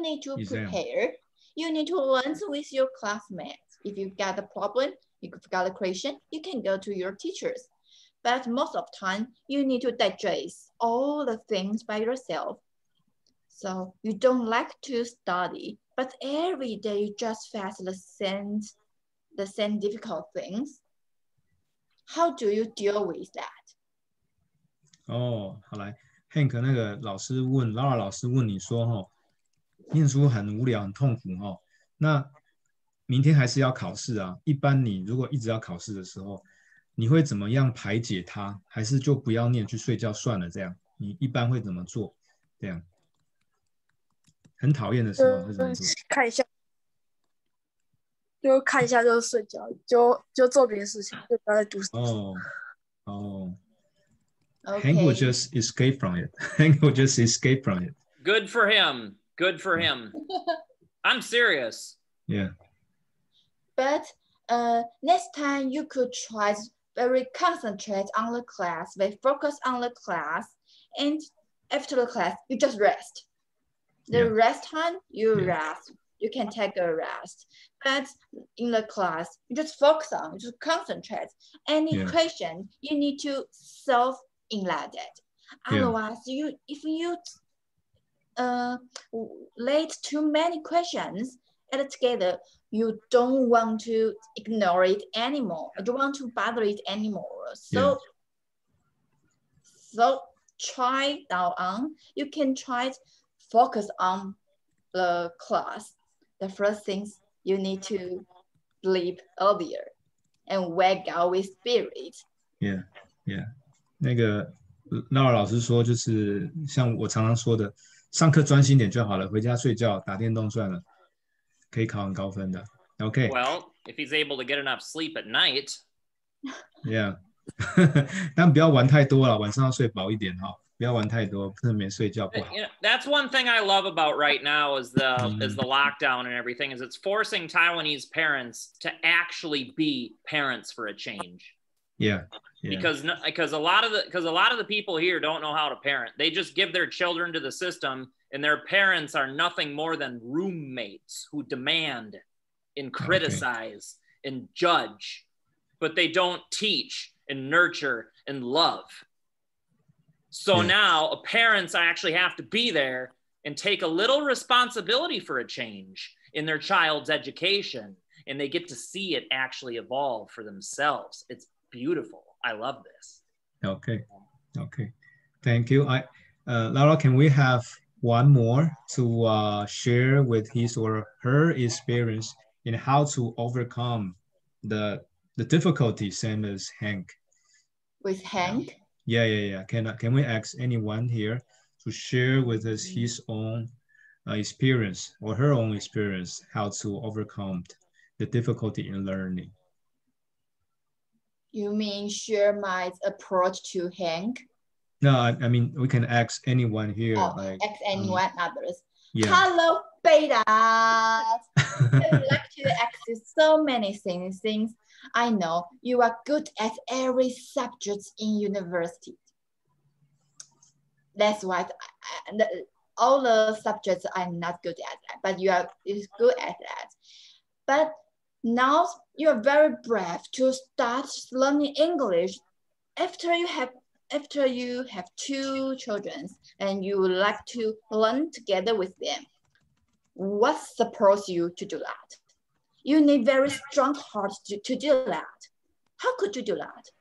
need to prepare. You need to learn with your classmates. If you got a problem, you got a question, you can go to your teachers. But most of the time, you need to digest all the things by yourself. So you don't like to study, but every day you just face the same difficult things. How do you deal with that? 哦，好来 ，Hank 那个老师问 Laura 老师问你说，念书很无聊很痛苦那明天还是要考试啊。一般你如果一直要考试的时候，你会怎么样排解它？还是就不要念去睡觉算了？这样你一般会怎么做？这样很讨厌的时候会怎么做？看一下，就看一下就睡觉，就做别的事情，就不要再读书。Okay. Hank will just escape from it. Hank will just escape from it. Good for him. Good for him. I'm serious. Yeah. But next time you could try to very concentrate on the class, very focus on the class, and after the class, you just rest. The rest time, you rest. You can take a rest. But in the class, you just focus on, you just concentrate. Any question, you need to solve in like that. Otherwise, if you late too many questions together, you don't want to ignore it anymore. You don't want to bother it anymore. So try now on. You can try to focus on the class. The first things you need to sleep earlier and wake up with spirit. Yeah. 那个Laura老师说，就是像我常常说的，上课专心点就好了，回家睡觉打电动算了，可以考很高分的。Okay. Well, if he's able to get enough sleep at night. Yeah. 但不要玩太多了，晚上要睡饱一点不要玩太多，不能没睡觉不好。That's one thing I love about right now is the lockdown and everything is it's forcing Taiwanese parents to actually be parents for a change. Yeah. Because a lot of the people here don't know how to parent. They just give their children to the system, and their parents are nothing more than roommates who demand and criticize and judge, but they don't teach and nurture and love. So now parents actually have to be there and take a little responsibility for a change in their child's education, and they get to see it actually evolve for themselves. It's beautiful. I love this. Okay. Thank you. Laura, can we have one more to share with his or her experience in how to overcome the difficulty, same as Hank? With Hank? Yeah. Can we ask anyone here to share with us his own experience or her own experience, how to overcome the difficulty in learning? You mean share my approach to Hank? No, I mean, we can ask anyone here. Ask anyone others. Yeah. Hello, Beta. I would like to ask you so many things. I know you are good at every subject in university. That's why all the subjects I'm not good at that, but you are good at that. But now you are very brave to start learning English after you have 2 children and you would like to learn together with them. What supports you to do that? You need very strong heart to do that. How could you do that?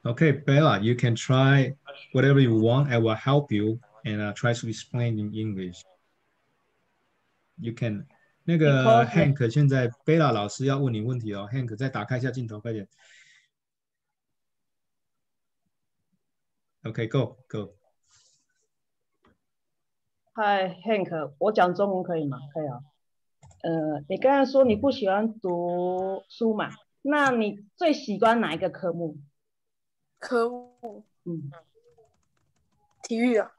Okay, Bella, you can try whatever you want. I will help you and try to explain in English. You can. 那个 Hank 现在 Bella 老师要问你问题哦 ，Hank 再打开一下镜头，快点。Okay, go. Hi Hank， 我讲中文可以吗？可以啊。你刚才说你不喜欢读书嘛？那你最喜欢哪一个科目？科目，体育啊。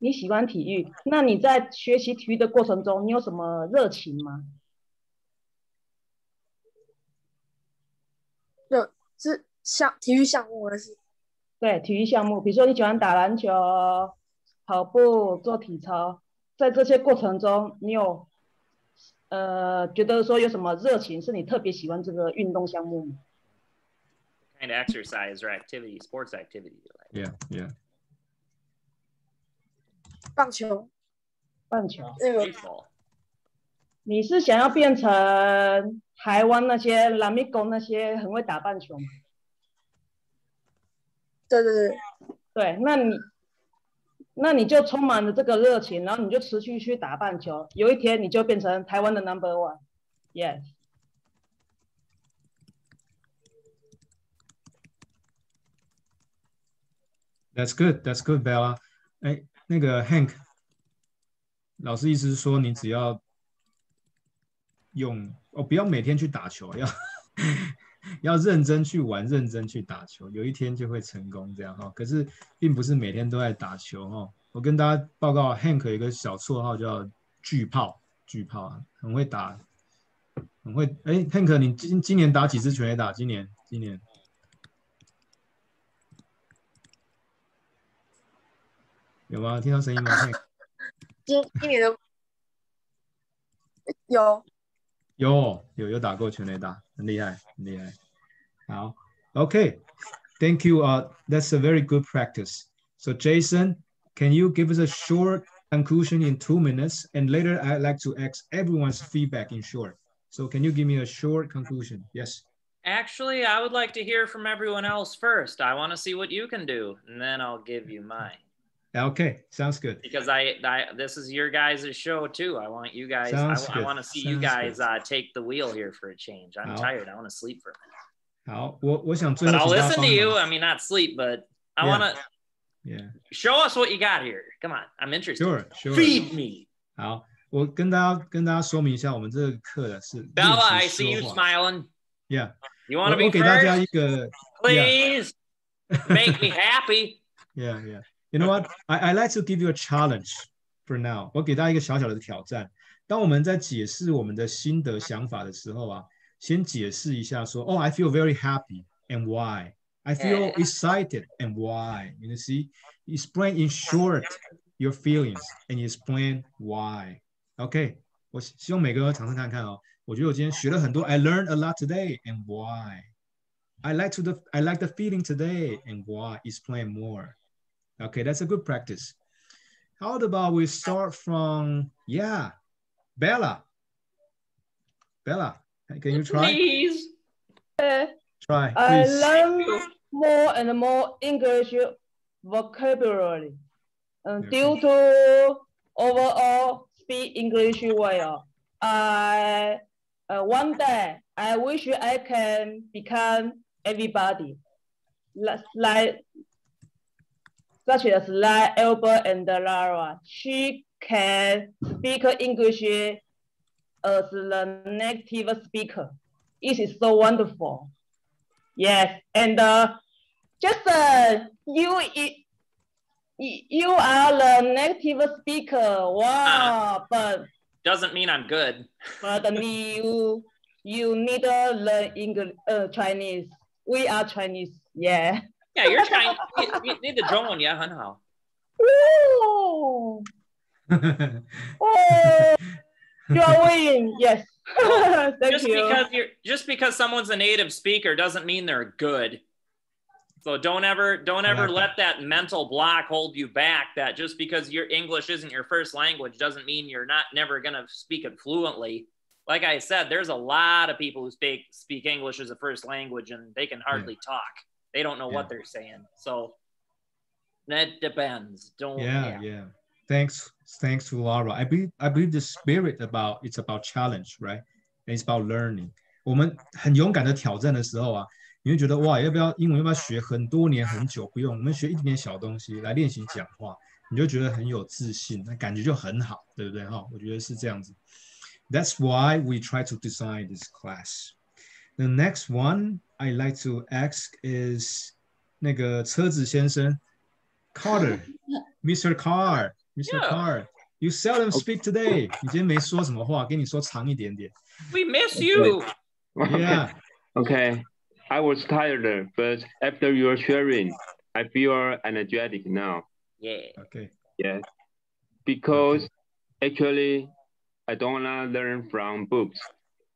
你喜欢体育，那你在学习体育的过程中，你有什么热情吗？是体育项目还是？对，体育项目，比如说你喜欢打篮球、跑步、做体操，在这些过程中，你有觉得说有什么热情是你特别喜欢这个运动项目吗？ Kind of exercise or activity, sports activity. Yeah, yeah. 棒球，棒球。那个 Baseball. 你是想要变成台湾那些拉米狗那些很会打棒球吗？对对对，对，那你就充满了这个热情，然后你就持续去打棒球，有一天你就变成台湾的 No.1。Yes。That's good. That's good, Bella. 哎，那个 Hank，老师意思是说，你只要不要每天去打球，要认真去玩，认真去打球，有一天就会成功这样哈。可是并不是每天都在打球哈。我跟大家报告 ，Hank 有一个小绰号叫巨炮，巨炮啊，很会打，很会。哎，Hank，你今年打几支全垒打？今年有吗？听到声音吗 ？Hank？ 今年的有打过全垒打，很厉害，很厉害。好 ，OK，Thank you. That's a very good practice. So Jason, can you give us a short conclusion in 2 minutes? And later, I'd like to ask everyone's feedback in short. So can you give me a short conclusion? Yes. Actually, I would like to hear from everyone else first. I want to see what you can do, and then I'll give you mine. Okay, sounds good. Because this is your guys' show too. I want you guys. I want to see you guys take the wheel here for a change. I'm tired. I want to sleep for a minute. 好，我想最后 But I'll listen to you. I mean, not sleep, but I want to. Yeah. Show us what you got here. Come on, I'm interested. Sure. Feed me. 好，我跟大家说明一下，我们这个课的是 Bella, I see you smiling. Yeah. You want to be 我给大家 first? 一个 Please make me happy. Yeah. You know what? I like to give you a challenge for now. 我给大家一个小小的挑战。当我们在解释我们的心得想法的时候啊，先解释一下说，I feel very happy and why. I feel excited and why. You see, explain in short your feelings and explain why. OK， 我希望每个人尝试看看哦。我觉得我今天学了很多。I learned a lot today and why. I like the feeling today and why. Explain more. Okay, that's a good practice. How about we start from, Bella. Bella, can you try? Please. Try, I please. learn more and more English vocabulary due to overall speak English well. One day I wish I can become everybody, such as like Albert and Lara. She can speak English as the native speaker. It is so wonderful. Yes, and Justin, you are the native speaker. Wow, but doesn't mean I'm good. But you need to learn English, Chinese. We are Chinese. Yeah. Yeah, you're Chinese. You need the 中文也很好。Oh. Oh, you are winning. Yes. Thank you. Just because someone's a native speaker doesn't mean they're good. So don't ever let that mental block hold you back. That just because your English isn't your first language doesn't mean you're never gonna speak it fluently. Like I said, there's a lot of people who speak English as a first language and they can hardly talk. They don't know what they're saying. So that depends. Yeah. Thanks to Laura. I believe the spirit it's about challenge, right? And it's about learning. 我们很勇敢的挑战的时候啊，你会觉得哇，英文要不要学很多年很久？不用，我们学一点点小东西来练习讲话，你就觉得很有自信，那感觉就很好，对不对？哈，我觉得是这样子。That's why we try to design this class. The next one I like to ask is 那个车子先生 Carter, Mr. Carr. Mr. Yeah. Carr, you seldom speak today. 你今天没说什么话，给你说长一点点。 We miss you. Yeah. Okay. I was tired, but after your sharing, I feel energetic now. Yeah. Okay. Yes. Because actually, I don't want to learn from books.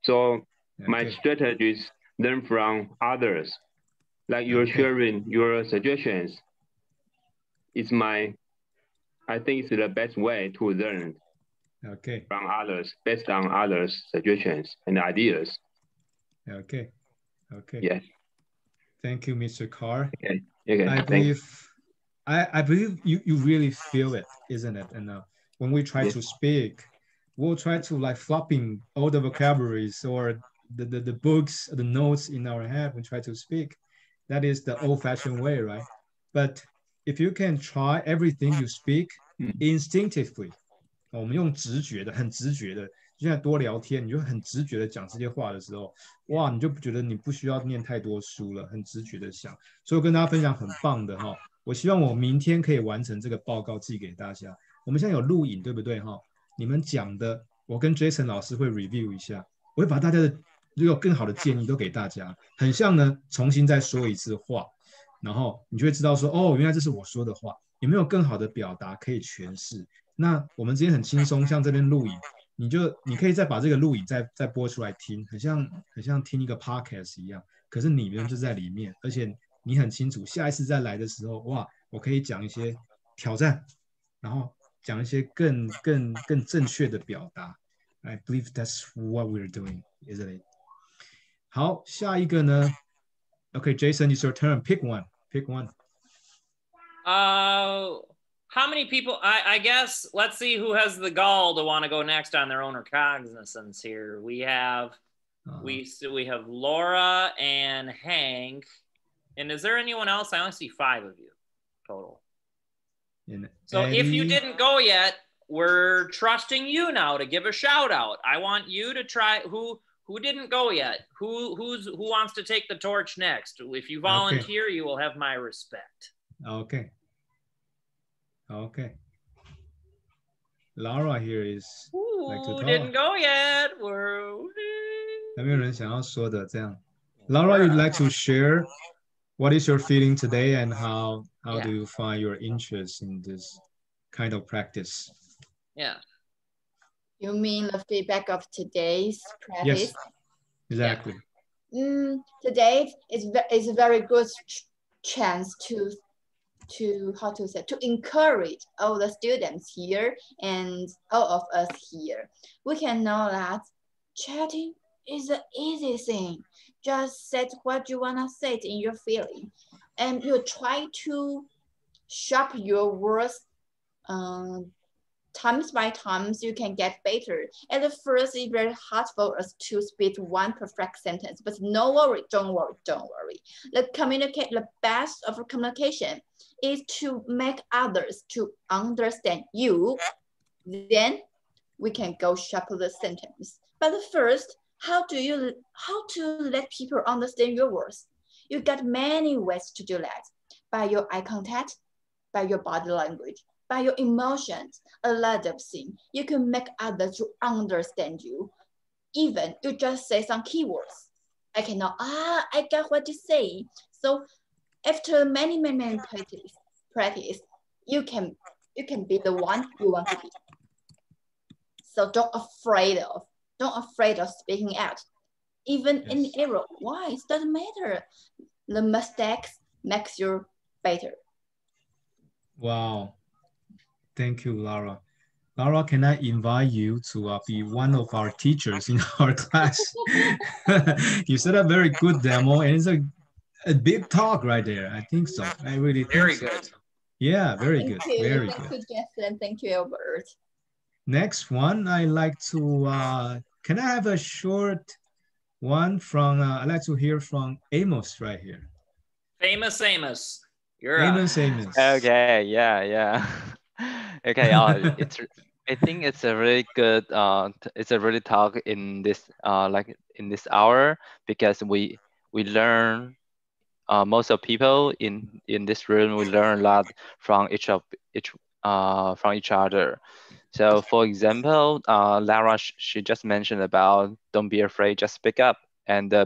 So my strategies learn from others. Like you're sharing your suggestions. I think it's the best way to learn from others, based on others' suggestions and ideas. Okay. Yes. Thank you, Mr. Carr. Okay. I believe you really feel it, isn't it? And when we try to speak, we'll try to like flopping all the vocabularies or the books, the notes in our head. We try to speak. That is the old-fashioned way, right? But if you can try everything you speak instinctively, 我们用直觉的，很直觉的，就像多聊天，你就很直觉的讲这些话的时候，哇，你就觉得你不需要念太多书了，很直觉的想。所以我跟大家分享很棒的哈，我希望我明天可以完成这个报告寄给大家。我们现在有录影，对不对哈？你们讲的，我跟 Jason 老师会 review 一下，我会把大家的如果更好的建议都给大家，很像呢，重新再说一次话，然后你就会知道说，哦，原来这是我说的话，有没有更好的表达可以诠释？那我们今天很轻松，像这边录影，你可以再把这个录影再播出来听，很像听一个 podcast 一样。可是你们就在里面，而且你很清楚，下一次再来的时候，哇，我可以讲一些挑战，然后讲一些更正确的表达。I believe that's what we're doing, isn't it? 好，下一个呢 ？Okay, Jason, it's your turn. Pick one. Pick one. How many people? I guess let's see who has the gall to want to go next on their own recognizance here. We have we have Laura and Hank, and is there anyone else? I only see 5 of you total. So if you didn't go yet, we're trusting you now to give a shout out. I want you to try. Who didn't go yet? Who wants to take the torch next? If you volunteer, you will have my respect. Okay. Laura here is like to Who talk. didn't go yet? 有没有人想要说的？这样 Laura, you'd like to share what is your feeling today and how do you find your interest in this kind of practice? Yeah. You mean the feedback of today's practice? Yes, exactly. Today is a very good chance to encourage all the students here and all of us here. We can know that chatting is an easy thing. Just say what you wanna say in your feeling, and you try to sharpen your words. Times by times, you can get better. At the first, it's very hard for us to speak one perfect sentence, but no worry, don't worry. The best of communication is to make others to understand you. Then we can go sharpen the sentence. But first, how to let people understand your words? You got many ways to do that. By your eye contact, by your body language, by your emotions, a lot of things. You can make others to understand you. Even you just say some keywords. I cannot, I got what you say. So after many practice, you can be the one you want to be. So don't afraid of speaking out. Even in error, why? It doesn't matter. The mistakes makes you better. Wow. Thank you, Laura. Laura, can I invite you to be one of our teachers in our class? You set a very good demo, and it's a big talk right there. I think so. I really think very so. good. Yeah, very good. Very Thank good. you, Jason. Thank you, Albert. Next one, I like to. Can I have a short one from? I like to hear from Amos right here. Famous Amos. You're Amos. Okay. Yeah. Okay. I think it's a really good. It's a really talk in this in this hour, because we learn. Most of people in this room, we learn a lot from each from each other. So for example, Lara, she just mentioned about don't be afraid, just speak up, and the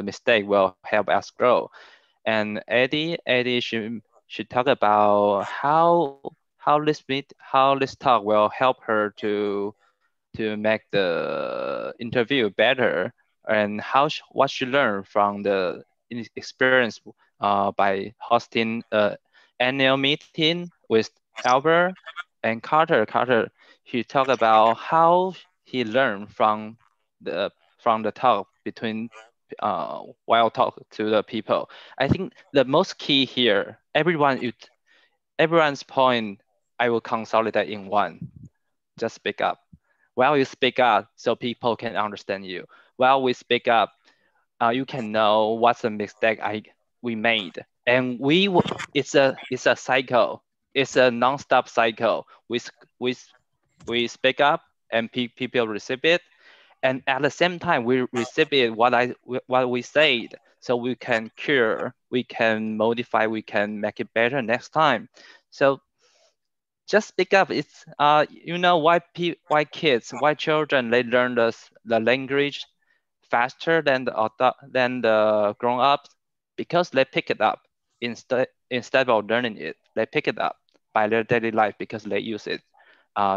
mistake will help us grow. And Eddie, she talk about how this talk will help her to make the interview better, and what she learned from the experience by hosting annual meeting with Albert and Carter. He talked about how he learned from the talk between while talk to the people. I think the most key here, everyone's point, I will consolidate in one. Just speak up. While you speak up, so people can understand you. While we speak up, you can know what's the mistake we made, and it's a cycle. It's a non-stop cycle. We speak up, and people receive it, and at the same time we receive it what we said, so we can cure, we can modify, we can make it better next time. So just speak up. It's you know why children, they learn the language faster than the grown ups, because they pick it up instead of learning it. They pick it up by their daily life because they use it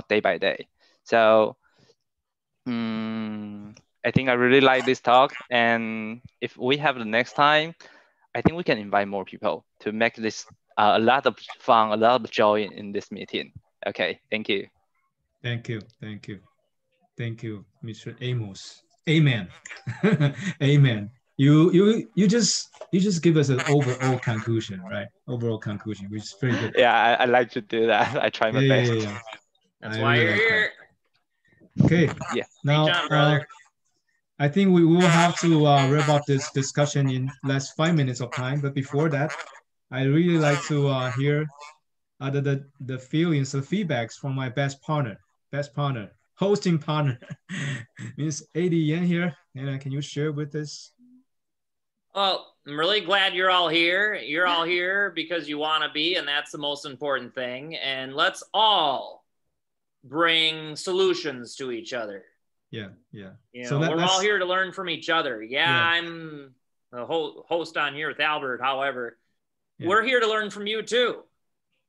day by day. So I think I really like this talk, and if we have the next time, I think we can invite more people to make this a lot of fun, a lot of joy in this meeting. Okay, thank you. Thank you. Thank you. Thank you, Mr. Amos. Amen. Amen. You just give us an overall conclusion, right? Overall conclusion, which is very good. Yeah, I like to do that. I try my best. Yeah. That's why you're here. Okay. Yeah. Now, Job, brother. I think we will have to wrap up this discussion in last 5 minutes of time. But before that, I really like to hear the feelings, the feedbacks from my best partner, hosting partner, Miss Adi Yan here. And can you share with us? Well, I'm really glad you're all here. You're all here because you want to be, and that's the most important thing. And let's all bring solutions to each other. Yeah. You know, we're all here to learn from each other. Yeah. I'm the host on here with Albert. However, we're here to learn from you too.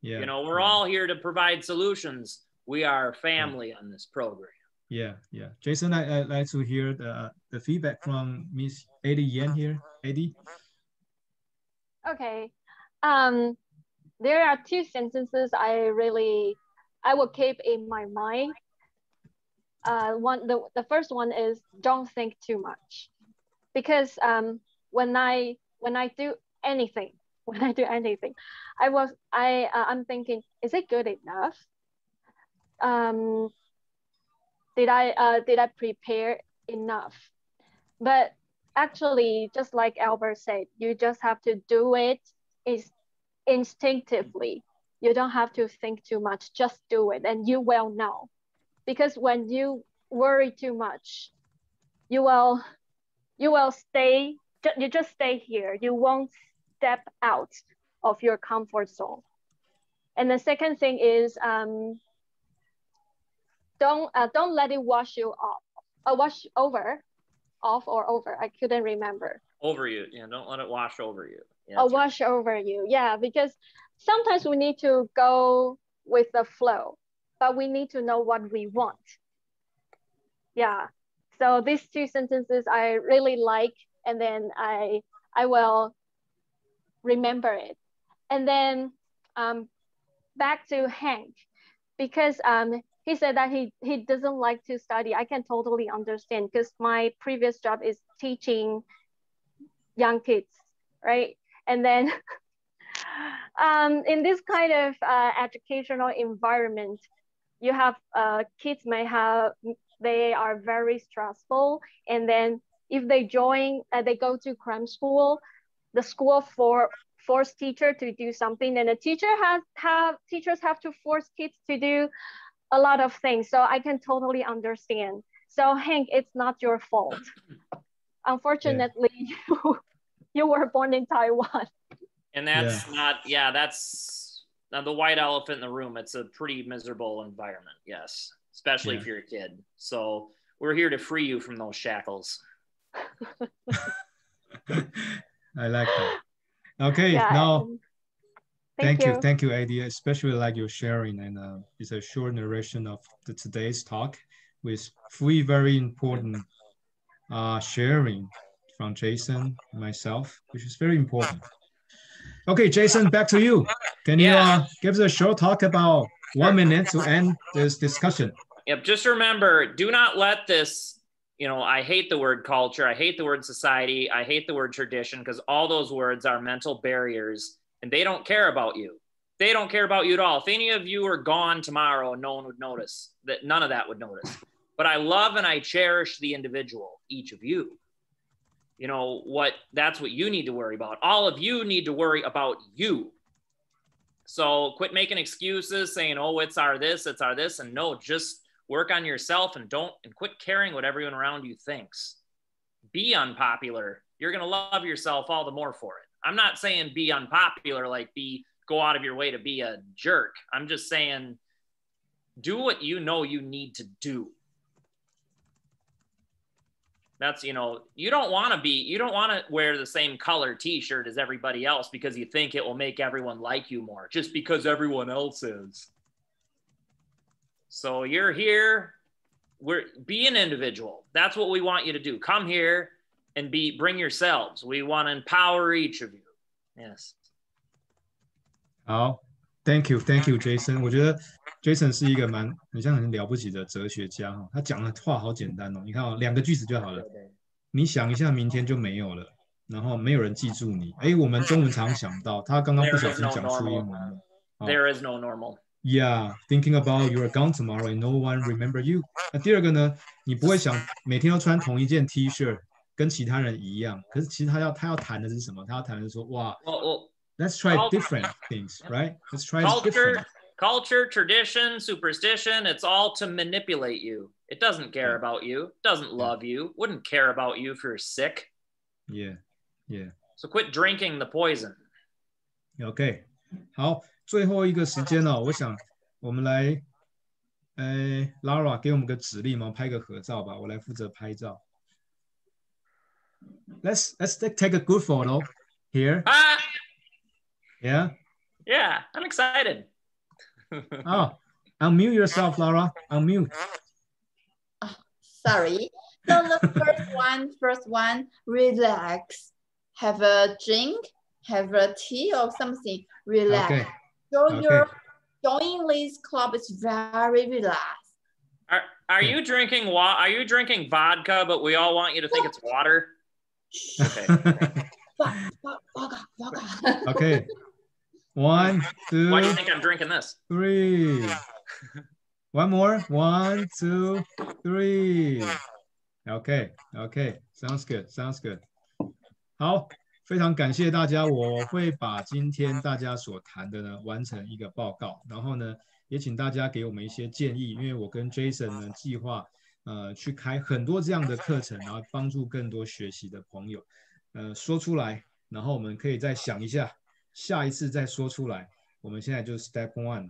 Yeah. You know, we're all here to provide solutions. We are family on this program. Yeah. Jason, I'd like to hear the feedback from Miss Adi Yan here. Adi? Okay. There are two sentences I will keep in my mind. The first one is don't think too much, because when I do anything, I'm thinking, is it good enough? Did I prepare enough? But actually, just like Albert said, you just have to do it instinctively. You don't have to think too much, just do it, and you will know. Because when you worry too much, you just stay here. You won't step out of your comfort zone. And the second thing is don't let it wash you off. Wash over. I couldn't remember. Over you. Yeah, don't let it wash over you. Yeah, wash over you. Yeah, because sometimes we need to go with the flow, but we need to know what we want. Yeah. So these two sentences I really like, and then I will remember it. And then back to Hank, because he said that he doesn't like to study. I can totally understand, because my previous job is teaching young kids, right? And then in this kind of educational environment, you have kids they are very stressful, and then if they go to cram school, the school force teacher to do something, and the teachers have to force kids to do a lot of things. So I can totally understand. So Hank, it's not your fault. Unfortunately, you were born in Taiwan. And that's Now, the white elephant in the room, it's a pretty miserable environment, yes, especially if you're a kid. So we're here to free you from those shackles. I like that. Okay, now, thank you, Eddie. Especially like your sharing, and it's a short narration of today's talk with 3 very important sharing from Jason and myself, which is very important. Okay, Jason, back to you. Can you give us a short talk about 1 minute to end this discussion? Yep, just remember, do not let this, I hate the word culture, I hate the word society, I hate the word tradition, because all those words are mental barriers, and they don't care about you. They don't care about you at all. If any of you are gone tomorrow, no one would notice. That none of that would notice. But I love and I cherish the individual, each of you. That's what you need to worry about. All of you need to worry about you. So quit making excuses saying, oh, it's our this, and no, just work on yourself and quit caring what everyone around you thinks. Be unpopular. You're going to love yourself all the more for it. I'm not saying be unpopular, like go out of your way to be a jerk. I'm just saying do what you know you need to do. That's, you don't want to wear the same color t-shirt as everybody else because you think it will make everyone like you more, just because everyone else is. So you're here, be an individual. That's what we want you to do. Come here and bring yourselves. We want to empower each of you. Yes. 好 ，Thank you, Jason。我觉得 Jason 是一个很像很了不起的哲学家哈，他讲的话好简单哦。你看哦，2个句子就好了。你想一下，明天就没有了，然后没有人记住你。哎，我们中文常想不到，他刚刚不小心讲出英文了。There is no normal. Yeah, thinking about you are gone tomorrow and no one remember you. 那第2个呢，你不会想每天都穿同一件 T 恤，跟其他人一样。可是其实他要谈的是什么？他要谈的是说，哇。Let's try different things, right? Let's try different. Culture, tradition, superstition, it's all to manipulate you. It doesn't care about you, doesn't love you, wouldn't care about you if you're sick. Yeah. So quit drinking the poison. Okay. 好，最后一个时间哦，我想我们来，Lara 给我们个指令嘛，拍个合照吧，我来负责拍照。Let's take a good photo here. Yeah? Yeah, I'm excited. Unmute yourself, Lara. Unmute. Sorry. So the first one, relax. Have a drink, have a tea or something. Relax. Okay. Your joining this club is very relaxed. Are you drinking Are you drinking vodka, but we all want you to think it's water? Okay. Vodka. Okay. 1, 2. Why do you think I'm drinking this? 3. One more. 1, 2, 3. Okay. Sounds good. 好，非常感谢大家。我会把今天大家所谈的呢完成一个报告，然后呢也请大家给我们一些建议，因为我跟 Jason 呢计划去开很多这样的课程，然后帮助更多学习的朋友说出来，然后我们可以再想一下。下一次再说出来，我们现在就 Step 1，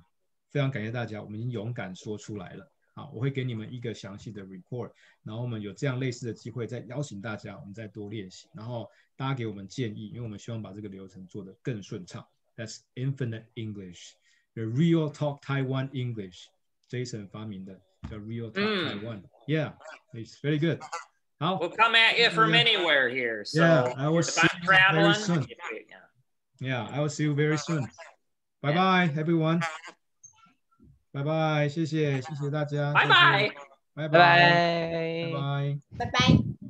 非常感谢大家，我们已经勇敢说出来了。好，我会给你们一个详细的 report， 然后我们有这样类似的机会，再邀请大家，我们再多练习，然后大家给我们建议，因为我们希望把这个流程做得更顺畅。That's Infinite English, the Real Talk Taiwan English. Jason 发明的叫 Real Talk Taiwan. Yeah, it's very good. 好 We'll come at you from anywhere here. So I will see you very soon. Yeah, I will see you very soon. Bye bye, everyone. Bye bye， 谢谢大家。拜拜，拜拜，拜拜，拜拜。